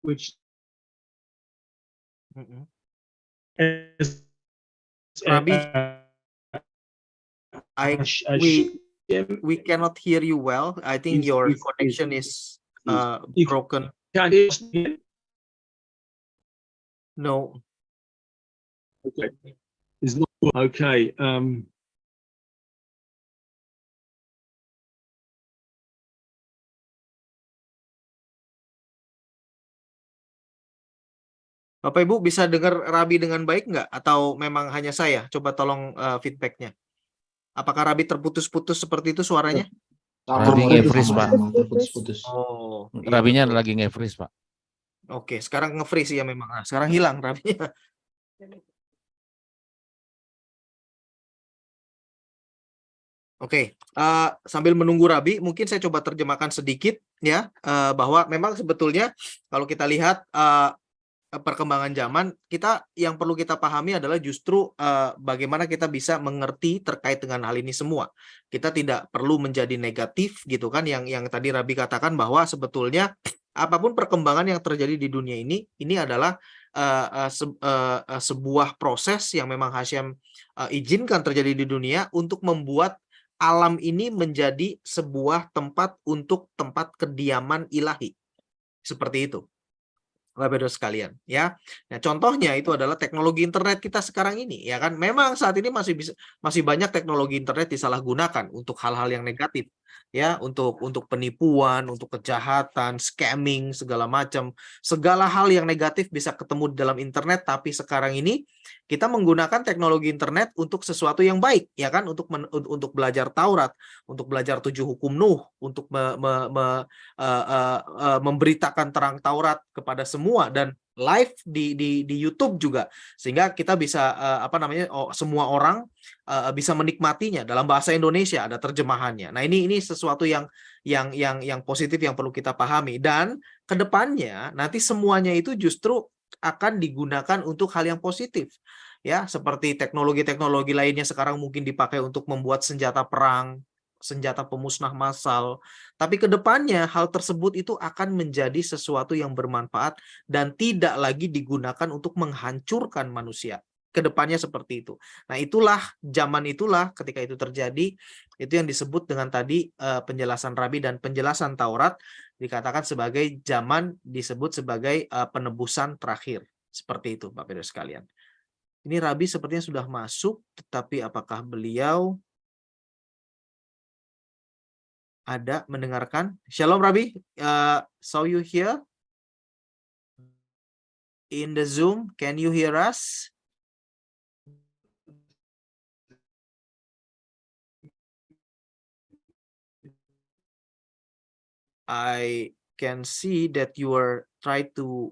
which is Rabbi, we cannot hear you well. I think your connection is broken. Can't hear me? No. Okay. It's not okay. Bapak Ibu bisa dengar Rabi dengan baik nggak? Atau memang hanya saya? Coba tolong feedbacknya. Apakah Rabi terputus-putus seperti itu suaranya? Rabi nge-freeze, Pak. Putus. Oh, iya, Rabinya betul. lagi nge-freeze, Pak. Oke, sekarang nge-freeze ya memang. Nah, sekarang hilang Rabinya. Oke, sambil menunggu Rabi, mungkin saya coba terjemahkan sedikit ya, bahwa memang sebetulnya kalau kita lihat perkembangan zaman, yang perlu kita pahami adalah justru bagaimana kita bisa mengerti terkait dengan hal ini semua. Kita tidak perlu menjadi negatif gitu kan, yang tadi Rabi katakan bahwa sebetulnya apapun perkembangan yang terjadi di dunia ini adalah sebuah proses yang memang Hashem izinkan terjadi di dunia untuk membuat alam ini menjadi sebuah tempat untuk tempat kediaman ilahi. Seperti itu. Bapak Ibu sekalian, ya. Nah, contohnya itu adalah teknologi internet kita sekarang ini, ya kan. Memang saat ini masih banyak teknologi internet disalahgunakan untuk hal-hal yang negatif, ya, untuk penipuan, untuk kejahatan, scamming, segala macam. Segala hal yang negatif bisa ketemu di dalam internet, tapi sekarang ini kita menggunakan teknologi internet untuk sesuatu yang baik, ya kan, untuk belajar Taurat, untuk belajar 7 hukum Nuh, untuk memberitakan terang Taurat kepada semua dan live di YouTube juga, sehingga kita bisa semua orang bisa menikmatinya dalam bahasa Indonesia, ada terjemahannya. Nah, ini sesuatu yang positif yang perlu kita pahami, dan kedepannya nanti semuanya itu justru akan digunakan untuk hal yang positif, ya, seperti teknologi-teknologi lainnya sekarang mungkin dipakai untuk membuat senjata perang, senjata pemusnah massal. Tapi ke depannya hal tersebut itu akan menjadi sesuatu yang bermanfaat dan tidak lagi digunakan untuk menghancurkan manusia. Kedepannya seperti itu. Nah, zaman itulah ketika itu terjadi, itu yang disebut dengan tadi penjelasan Rabi dan penjelasan Taurat, dikatakan sebagai zaman disebut sebagai penebusan terakhir. Seperti itu, Bapak Ibu sekalian. Ini Rabi sepertinya sudah masuk, tetapi apakah beliau ada mendengarkan? Shalom Rabi, saw you here in the Zoom. Can you hear us? I can see that you are trying to.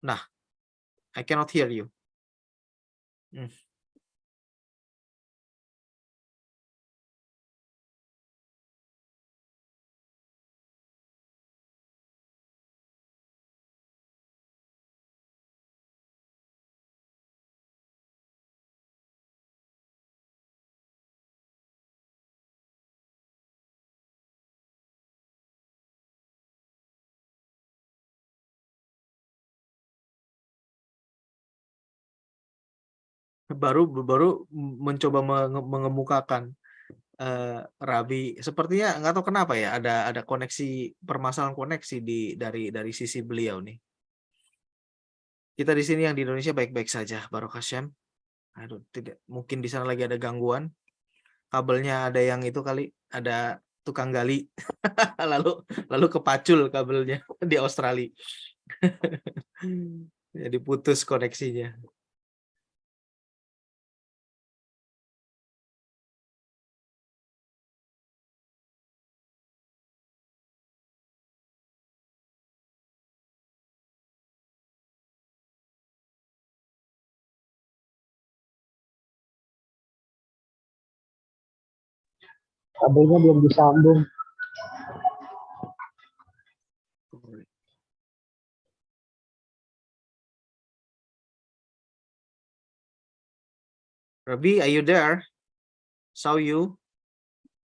Nah, I cannot hear you. Baru mencoba mengemukakan Rabi, sepertinya nggak tahu kenapa ya, ada permasalahan koneksi dari sisi beliau nih. Kita di sini yang di Indonesia baik-baik saja, Baruch Hashem. Aduh, tidak mungkin di sana lagi ada gangguan. Kabelnya ada yang itu kali, ada tukang gali. lalu kepacul kabelnya di Australia. Jadi putus koneksinya. Kabelnya belum disambung. Rabi, are you there? Saw you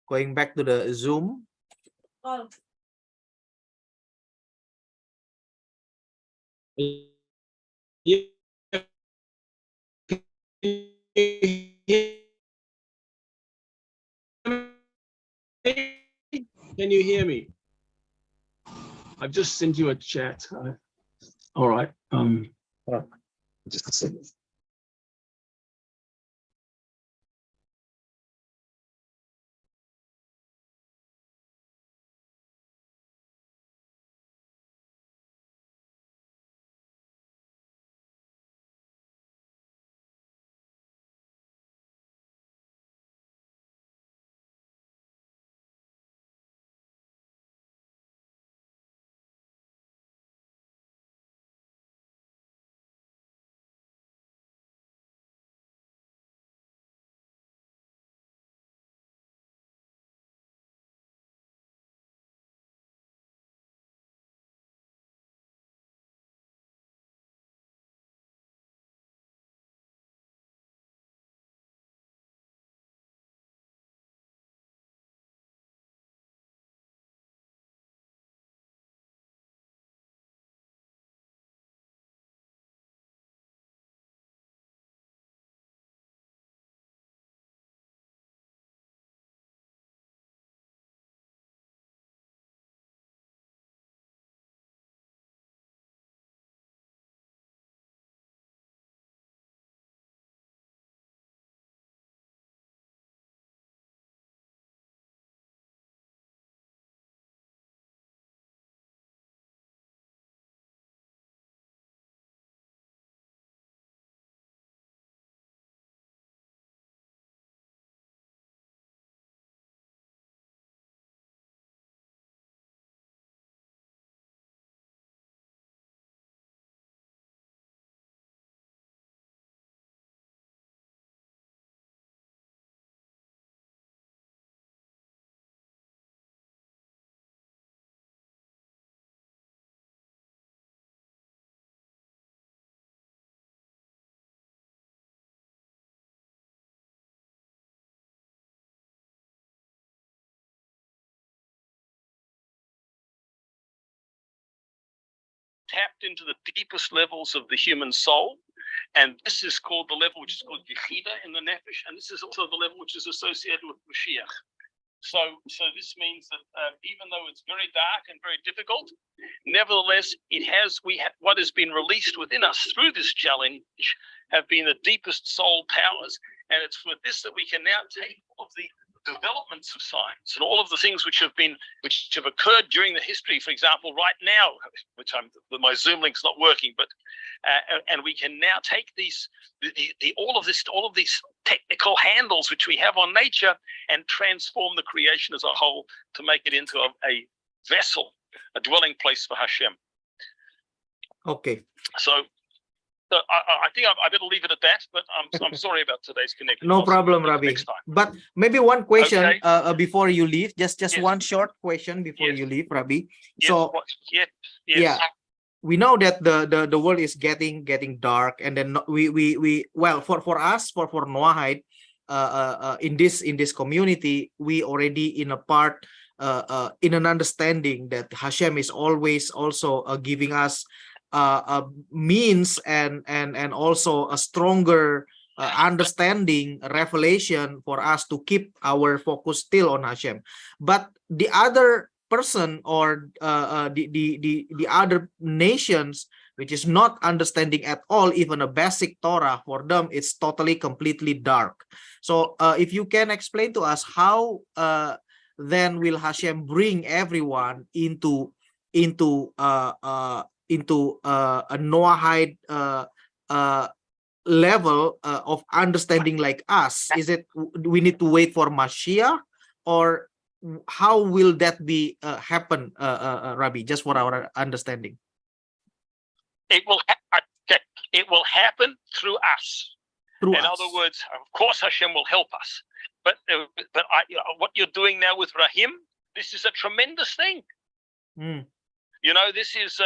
going back to the Zoom. Can you hear me? I've just sent you a chat. All right. Just a second. tapped into the deepest levels of the human soul. And this is called the level which is called Yechida in the Nefesh. And this is also the level which is associated with Mashiach. So this means that even though it's very dark and very difficult, nevertheless, what has been released within us through this challenge have been the deepest soul powers. And it's with this that we can now take all of the developments of science and all of the things which have occurred during the history. For example, right now, my Zoom link's not working, but and we can now take all of these technical handles which we have on nature and transform the creation as a whole to make it into a vessel, a dwelling place for Hashem. Okay. So I think I better leave it at that, but I'm sorry about today's connection. No problem, Rabbi. Next time. But maybe one question before you leave, just Yes. one short question before Yes. you leave, Rabbi. Yes, So yes. yeah, we know that the world is getting dark, and then well, for us, for Noahide, in this community, we already in a part in an understanding that Hashem is always also giving us a means and also a stronger understanding, revelation for us to keep our focus still on Hashem. But the other person or the other nations which is not understanding at all even a basic Torah, for them it's totally completely dark. So if you can explain to us how then will Hashem bring everyone into a Noahide level of understanding like us? Is it we need to wait for Mashiach, or how will that be happen, Rabbi, just for our understanding? It will happen through us. In other words, of course, Hashem will help us. But what you're doing now with Rahim, this is a tremendous thing. You know, this is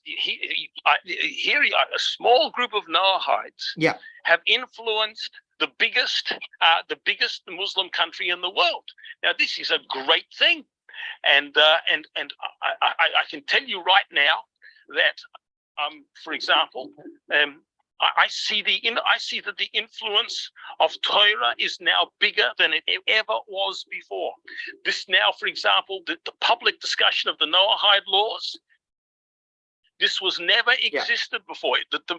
here a small group of Noahides have influenced the biggest Muslim country in the world. Now, this is a great thing, and I can tell you right now that, for example, I see that the influence of Torah is now bigger than it ever was before. This now, for example, the public discussion of the Noahide laws, this was never existed before.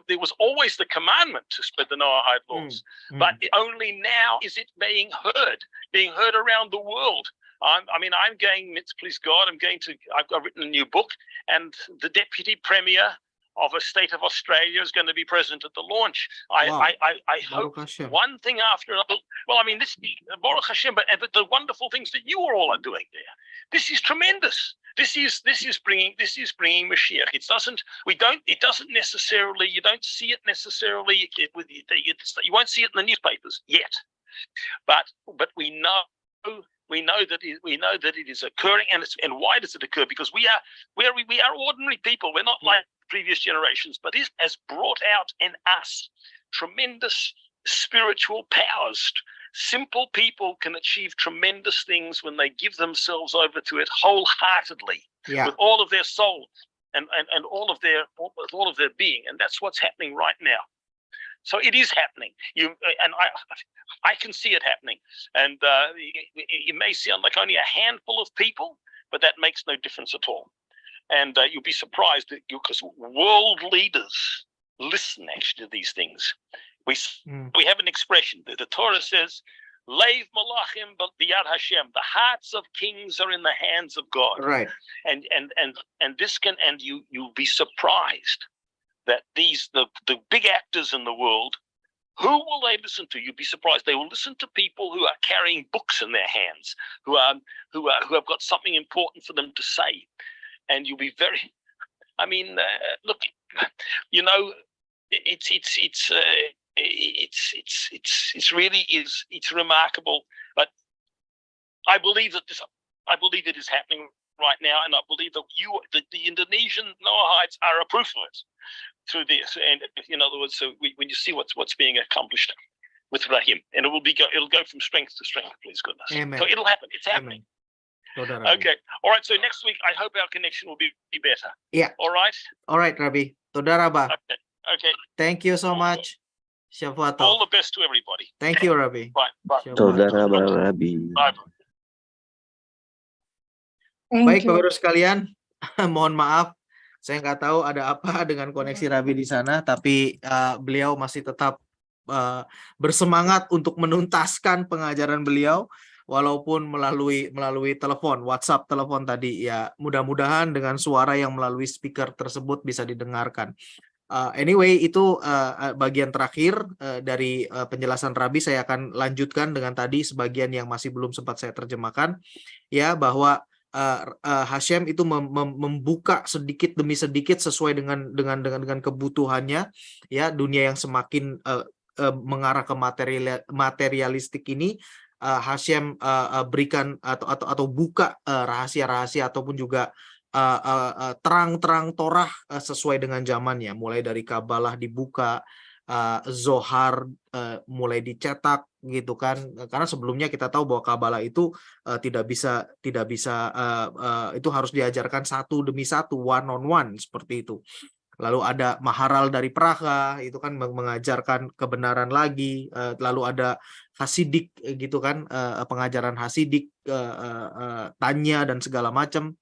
There was always the commandment to spread the Noahide laws, but only now is it being heard around the world. I'm going, please God, I've written a new book, and the deputy premier of a state of Australia is going to be present at the launch. I hope one thing after another. Well, I mean, this Baruch Hashem, but the wonderful things that you all are doing there. This is tremendous. This is bringing Mashiach. You don't see it necessarily you won't see it in the newspapers yet, but we know that it is occurring, and why does it occur? Because we are ordinary people. We're not like previous generations, but it has brought out in us tremendous spiritual powers. Simple people can achieve tremendous things when they give themselves over to it wholeheartedly, with all of their soul and all of their being, and that's what's happening right now. So it is happening. I can see it happening, and it may sound like only a handful of people, but that makes no difference at all. And you'll be surprised because world leaders listen actually to these things. We have an expression. The Torah says, "Leiv malachim b'yad Hashem." The hearts of kings are in the hands of God. Right. And you'll be surprised that the big actors in the world, who will they listen to? You'll be surprised. They will listen to people who are carrying books in their hands, who have got something important for them to say. And you'll be very, look, you know, it's remarkable. But I believe that it is happening right now, and I believe that the Indonesian Noahides are a proof of it through this. And in other words, so when you see what's being accomplished with Rahim, and it'll go from strength to strength, please goodness. Amen. So it'll happen. It's happening. Saudara Rabbi. Okay. All right. So next week, I hope our connection will be better. Yeah. All right. All right, Rabbi. Saudara Rabbi. Okay. Okay. Thank you so much. Shavuot All Tov. the best to everybody. Thank you, Rabbi. Bye. Bye. Shavuot Tov. Saudara Rabi. Bye. Baik, Bapak-Ibu sekalian, mohon maaf, saya nggak tahu ada apa dengan koneksi Rabbi di sana, tapi beliau masih tetap bersemangat untuk menuntaskan pengajaran beliau, walaupun melalui telepon, WhatsApp telepon tadi. Ya, mudah-mudahan dengan suara yang melalui speaker tersebut bisa didengarkan. Anyway, itu bagian terakhir dari penjelasan Rabbi. Saya akan lanjutkan dengan tadi sebagian yang masih belum sempat saya terjemahkan, ya, bahwa Hashem itu membuka sedikit demi sedikit sesuai dengan kebutuhannya, ya, dunia yang semakin mengarah ke materialistik ini. Hashem berikan atau buka rahasia-rahasia ataupun juga terang-terang Torah sesuai dengan zamannya, mulai dari Kabalah dibuka, Zohar mulai dicetak gitu kan, karena sebelumnya kita tahu bahwa Kabalah itu tidak bisa itu harus diajarkan satu demi satu, one on one seperti itu. Lalu ada Maharal dari Praha, itu kan mengajarkan kebenaran lagi. Lalu ada Hasidik gitu kan, pengajaran Hasidik, Tanya dan segala macam,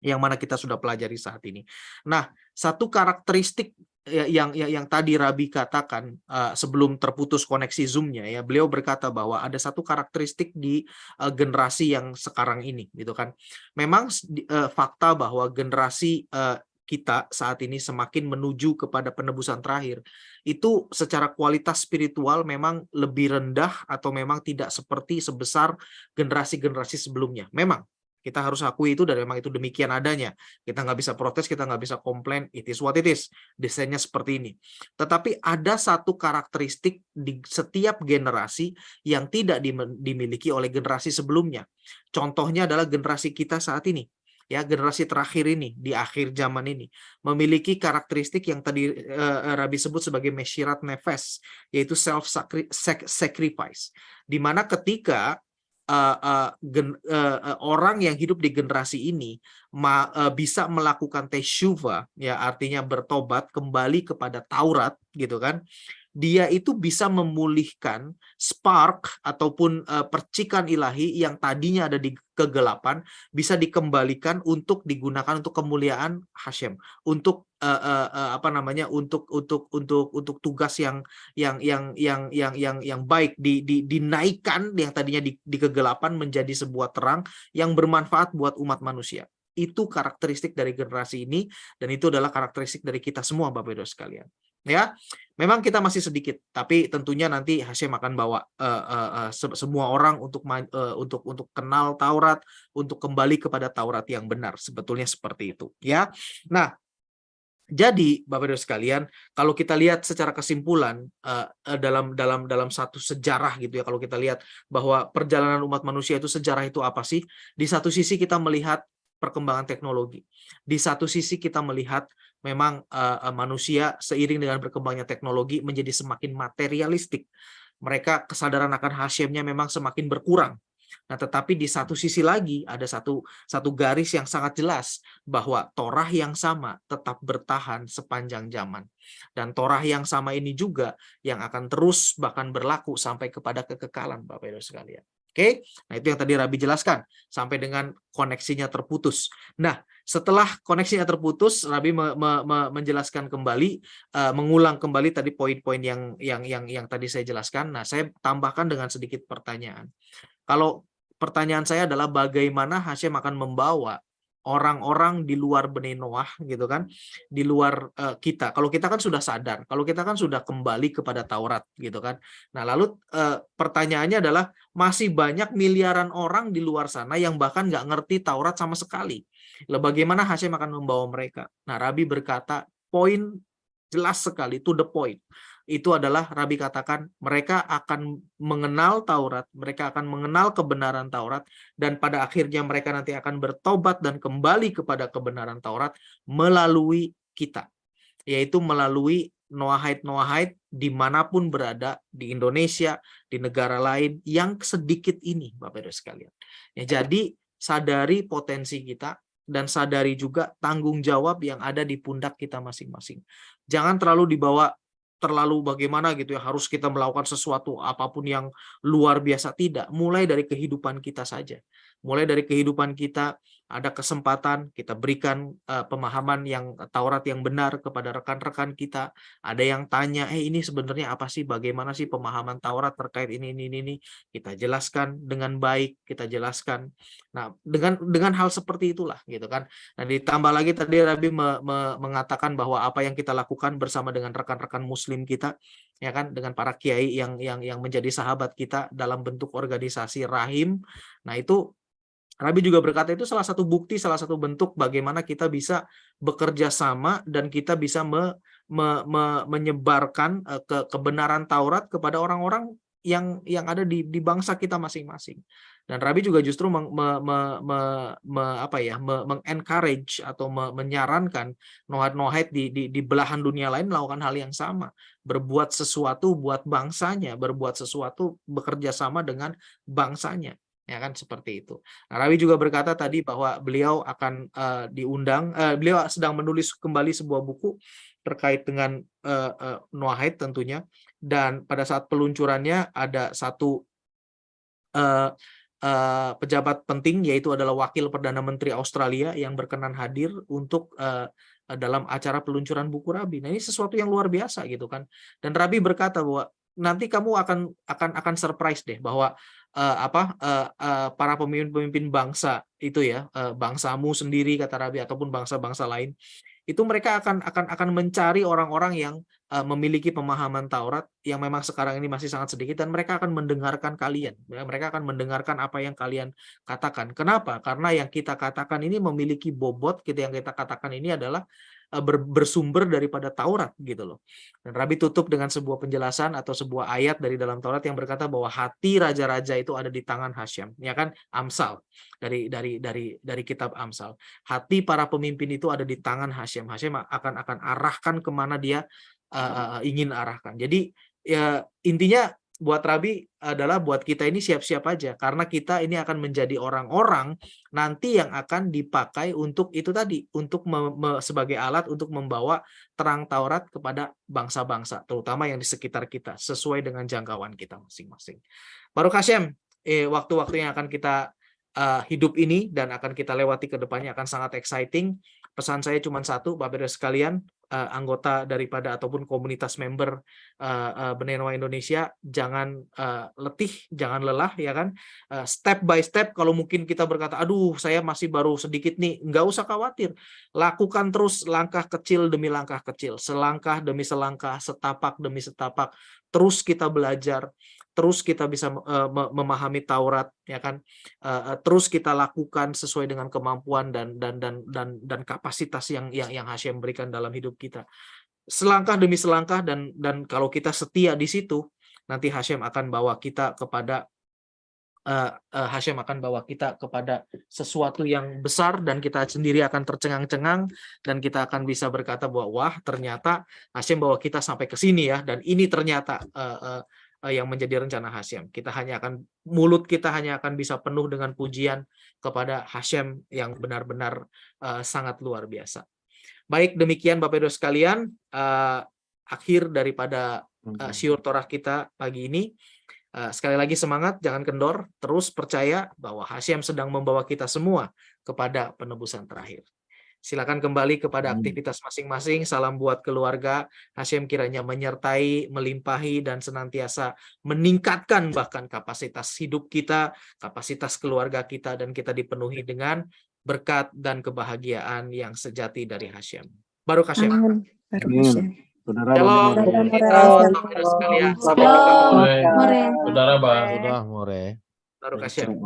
yang mana kita sudah pelajari saat ini. Nah, satu karakteristik yang tadi Rabbi katakan sebelum terputus koneksi Zoom-nya, ya, beliau berkata bahwa ada satu karakteristik di generasi yang sekarang ini, gitu kan. Memang fakta bahwa generasi kita saat ini semakin menuju kepada penebusan terakhir, itu secara kualitas spiritual memang lebih rendah atau memang tidak seperti sebesar generasi-generasi sebelumnya. Memang kita harus akui itu, dan memang itu demikian adanya. Kita nggak bisa protes, kita nggak bisa komplain, it is what it is. Desainnya seperti ini. Tetapi ada satu karakteristik di setiap generasi yang tidak dimiliki oleh generasi sebelumnya. Contohnya adalah generasi kita saat ini. Ya, generasi terakhir ini, di akhir zaman ini, memiliki karakteristik yang tadi Rabbi sebut sebagai meshirat nefes, yaitu self-sacrifice. Di mana ketika orang yang hidup di generasi ini bisa melakukan teshuva, ya, artinya bertobat kembali kepada Taurat, gitu kan, dia itu bisa memulihkan spark ataupun percikan ilahi yang tadinya ada di kegelapan, bisa dikembalikan untuk digunakan untuk kemuliaan Hashem, untuk untuk tugas yang baik, dinaikkan yang tadinya di kegelapan menjadi sebuah terang yang bermanfaat buat umat manusia. Itu karakteristik dari generasi ini, dan itu adalah karakteristik dari kita semua, Bapak Ibu sekalian. Ya, memang kita masih sedikit, tapi tentunya nanti Hashem akan bawa semua orang untuk kenal Taurat, untuk kembali kepada Taurat yang benar. Sebetulnya seperti itu, ya. Nah, jadi Bapak Ibu sekalian, kalau kita lihat secara kesimpulan dalam satu sejarah gitu ya, kalau kita lihat bahwa perjalanan umat manusia itu, sejarah itu apa sih? Di satu sisi kita melihat perkembangan teknologi. Di satu sisi kita melihat memang manusia seiring dengan berkembangnya teknologi menjadi semakin materialistik. Mereka kesadaran akan Hashemnya memang semakin berkurang. Nah, tetapi di satu sisi lagi ada satu garis yang sangat jelas bahwa Torah yang sama tetap bertahan sepanjang zaman. Dan Torah yang sama ini juga yang akan terus bahkan berlaku sampai kepada kekekalan, Bapak Ibu sekalian. Oke, nah itu yang tadi Rabbi jelaskan sampai dengan koneksinya terputus. Nah, setelah koneksinya terputus, Rabbi menjelaskan kembali, mengulang kembali tadi poin-poin yang tadi saya jelaskan. Nah, saya tambahkan dengan sedikit pertanyaan. Kalau pertanyaan saya adalah bagaimana Hashem akan membawa orang-orang di luar Bnei Noah, gitu kan, di luar kita. Kalau kita kan sudah sadar, kalau kita kan sudah kembali kepada Taurat, gitu kan. Nah, lalu pertanyaannya adalah masih banyak miliaran orang di luar sana yang bahkan nggak ngerti Taurat sama sekali. Lalu bagaimana Hashem akan membawa mereka? Nah, Rabbi berkata, poin jelas sekali, to the point. Itu adalah Rabbi katakan mereka akan mengenal Taurat, mereka akan mengenal kebenaran Taurat, dan pada akhirnya mereka nanti akan bertobat dan kembali kepada kebenaran Taurat melalui kita, yaitu melalui Noahide dimanapun berada, di Indonesia, di negara lain yang sedikit ini, Bapak Ibu sekalian. Ya, jadi sadari potensi kita, dan sadari juga tanggung jawab yang ada di pundak kita masing-masing. Jangan terlalu dibawa terlalu bagaimana gitu ya, harus kita melakukan sesuatu apapun yang luar biasa. Tidak, mulai dari kehidupan kita saja. Mulai dari kehidupan kita, ada kesempatan kita berikan pemahaman yang Taurat yang benar kepada rekan-rekan kita. Ada yang tanya, ini sebenarnya apa sih, bagaimana sih pemahaman Taurat terkait ini. Kita jelaskan dengan baik, kita jelaskan. Nah, dengan hal seperti itulah gitu kan. Nah, ditambah lagi tadi Rabi mengatakan bahwa apa yang kita lakukan bersama dengan rekan-rekan muslim kita, ya kan, dengan para kiai yang menjadi sahabat kita dalam bentuk organisasi rahim. Nah, itu Rabi juga berkata itu salah satu bukti, salah satu bentuk bagaimana kita bisa bekerja sama dan kita bisa menyebarkan kebenaran Taurat kepada orang-orang yang ada di bangsa kita masing-masing. Dan Rabi juga justru mengencourage atau menyarankan Noahide di belahan dunia lain melakukan hal yang sama, berbuat sesuatu buat bangsanya, berbuat sesuatu bekerja sama dengan bangsanya. Ya kan, seperti itu. Nah, Rawi juga berkata tadi bahwa beliau akan diundang, beliau sedang menulis kembali sebuah buku terkait dengan Noahide tentunya, dan pada saat peluncurannya ada satu pejabat penting, yaitu adalah Wakil Perdana Menteri Australia yang berkenan hadir untuk dalam acara peluncuran buku Rabi. Nah, ini sesuatu yang luar biasa gitu kan. Dan Rabi berkata bahwa nanti kamu akan surprise deh bahwa para pemimpin bangsa itu ya, bangsamu sendiri kata Rabi ataupun bangsa-bangsa lain, itu mereka akan mencari orang-orang yang memiliki pemahaman Taurat yang memang sekarang ini masih sangat sedikit, dan mereka akan mendengarkan kalian. Mereka akan mendengarkan apa yang kalian katakan. Kenapa? Karena yang kita katakan ini memiliki bobot, yang kita katakan ini adalah bersumber daripada Taurat gitu loh. Dan Rabi tutup dengan sebuah penjelasan atau sebuah ayat dari dalam Taurat yang berkata bahwa hati raja-raja itu ada di tangan Hashem, ya kan? Amsal, dari kitab Amsal. Hati para pemimpin itu ada di tangan Hashem. Hashem akan arahkan kemana dia ingin arahkan. Jadi ya, intinya buat Rabi adalah buat kita ini siap-siap aja, karena kita ini akan menjadi orang-orang nanti yang akan dipakai untuk itu tadi, untuk sebagai alat untuk membawa terang Taurat kepada bangsa-bangsa, terutama yang di sekitar kita, sesuai dengan jangkauan kita masing-masing. Baruch Hashem, waktu-waktu yang akan kita hidup ini dan akan kita lewati ke depannya akan sangat exciting. Pesan saya cuma satu, Bapak Ibu sekalian, anggota daripada ataupun komunitas member Bnei Noah Indonesia, jangan letih, jangan lelah, ya kan. Step by step, kalau mungkin kita berkata, aduh saya masih baru sedikit nih, nggak usah khawatir. Lakukan terus langkah kecil demi langkah kecil, selangkah demi selangkah, setapak demi setapak. Terus kita belajar, terus kita bisa memahami Taurat, ya kan. Terus kita lakukan sesuai dengan kemampuan dan kapasitas yang Hashem berikan dalam hidup kita. Selangkah demi selangkah, dan kalau kita setia di situ, nanti Hashem akan bawa kita kepada sesuatu yang besar, dan kita sendiri akan tercengang-cengang, dan kita akan bisa berkata bahwa wah, ternyata Hashem bawa kita sampai ke sini ya, dan ini ternyata yang menjadi rencana Hashem. Mulut kita hanya akan bisa penuh dengan pujian kepada Hashem yang benar-benar sangat luar biasa. Baik, demikian Bapak Ibu sekalian, akhir daripada Shiur Torah kita pagi ini. Sekali lagi semangat, jangan kendor, terus percaya bahwa Hashem sedang membawa kita semua kepada penebusan terakhir. Silakan kembali kepada aktivitas masing-masing. Salam buat keluarga. Hashem kiranya menyertai, melimpahi, dan senantiasa meningkatkan bahkan kapasitas hidup kita, kapasitas keluarga kita, dan kita dipenuhi dengan berkat dan kebahagiaan yang sejati dari Hashem. Baruch Hashem. Amin. Baruch Hashem. Shalom. Sekalian. Sudah more. Baruch Hashem.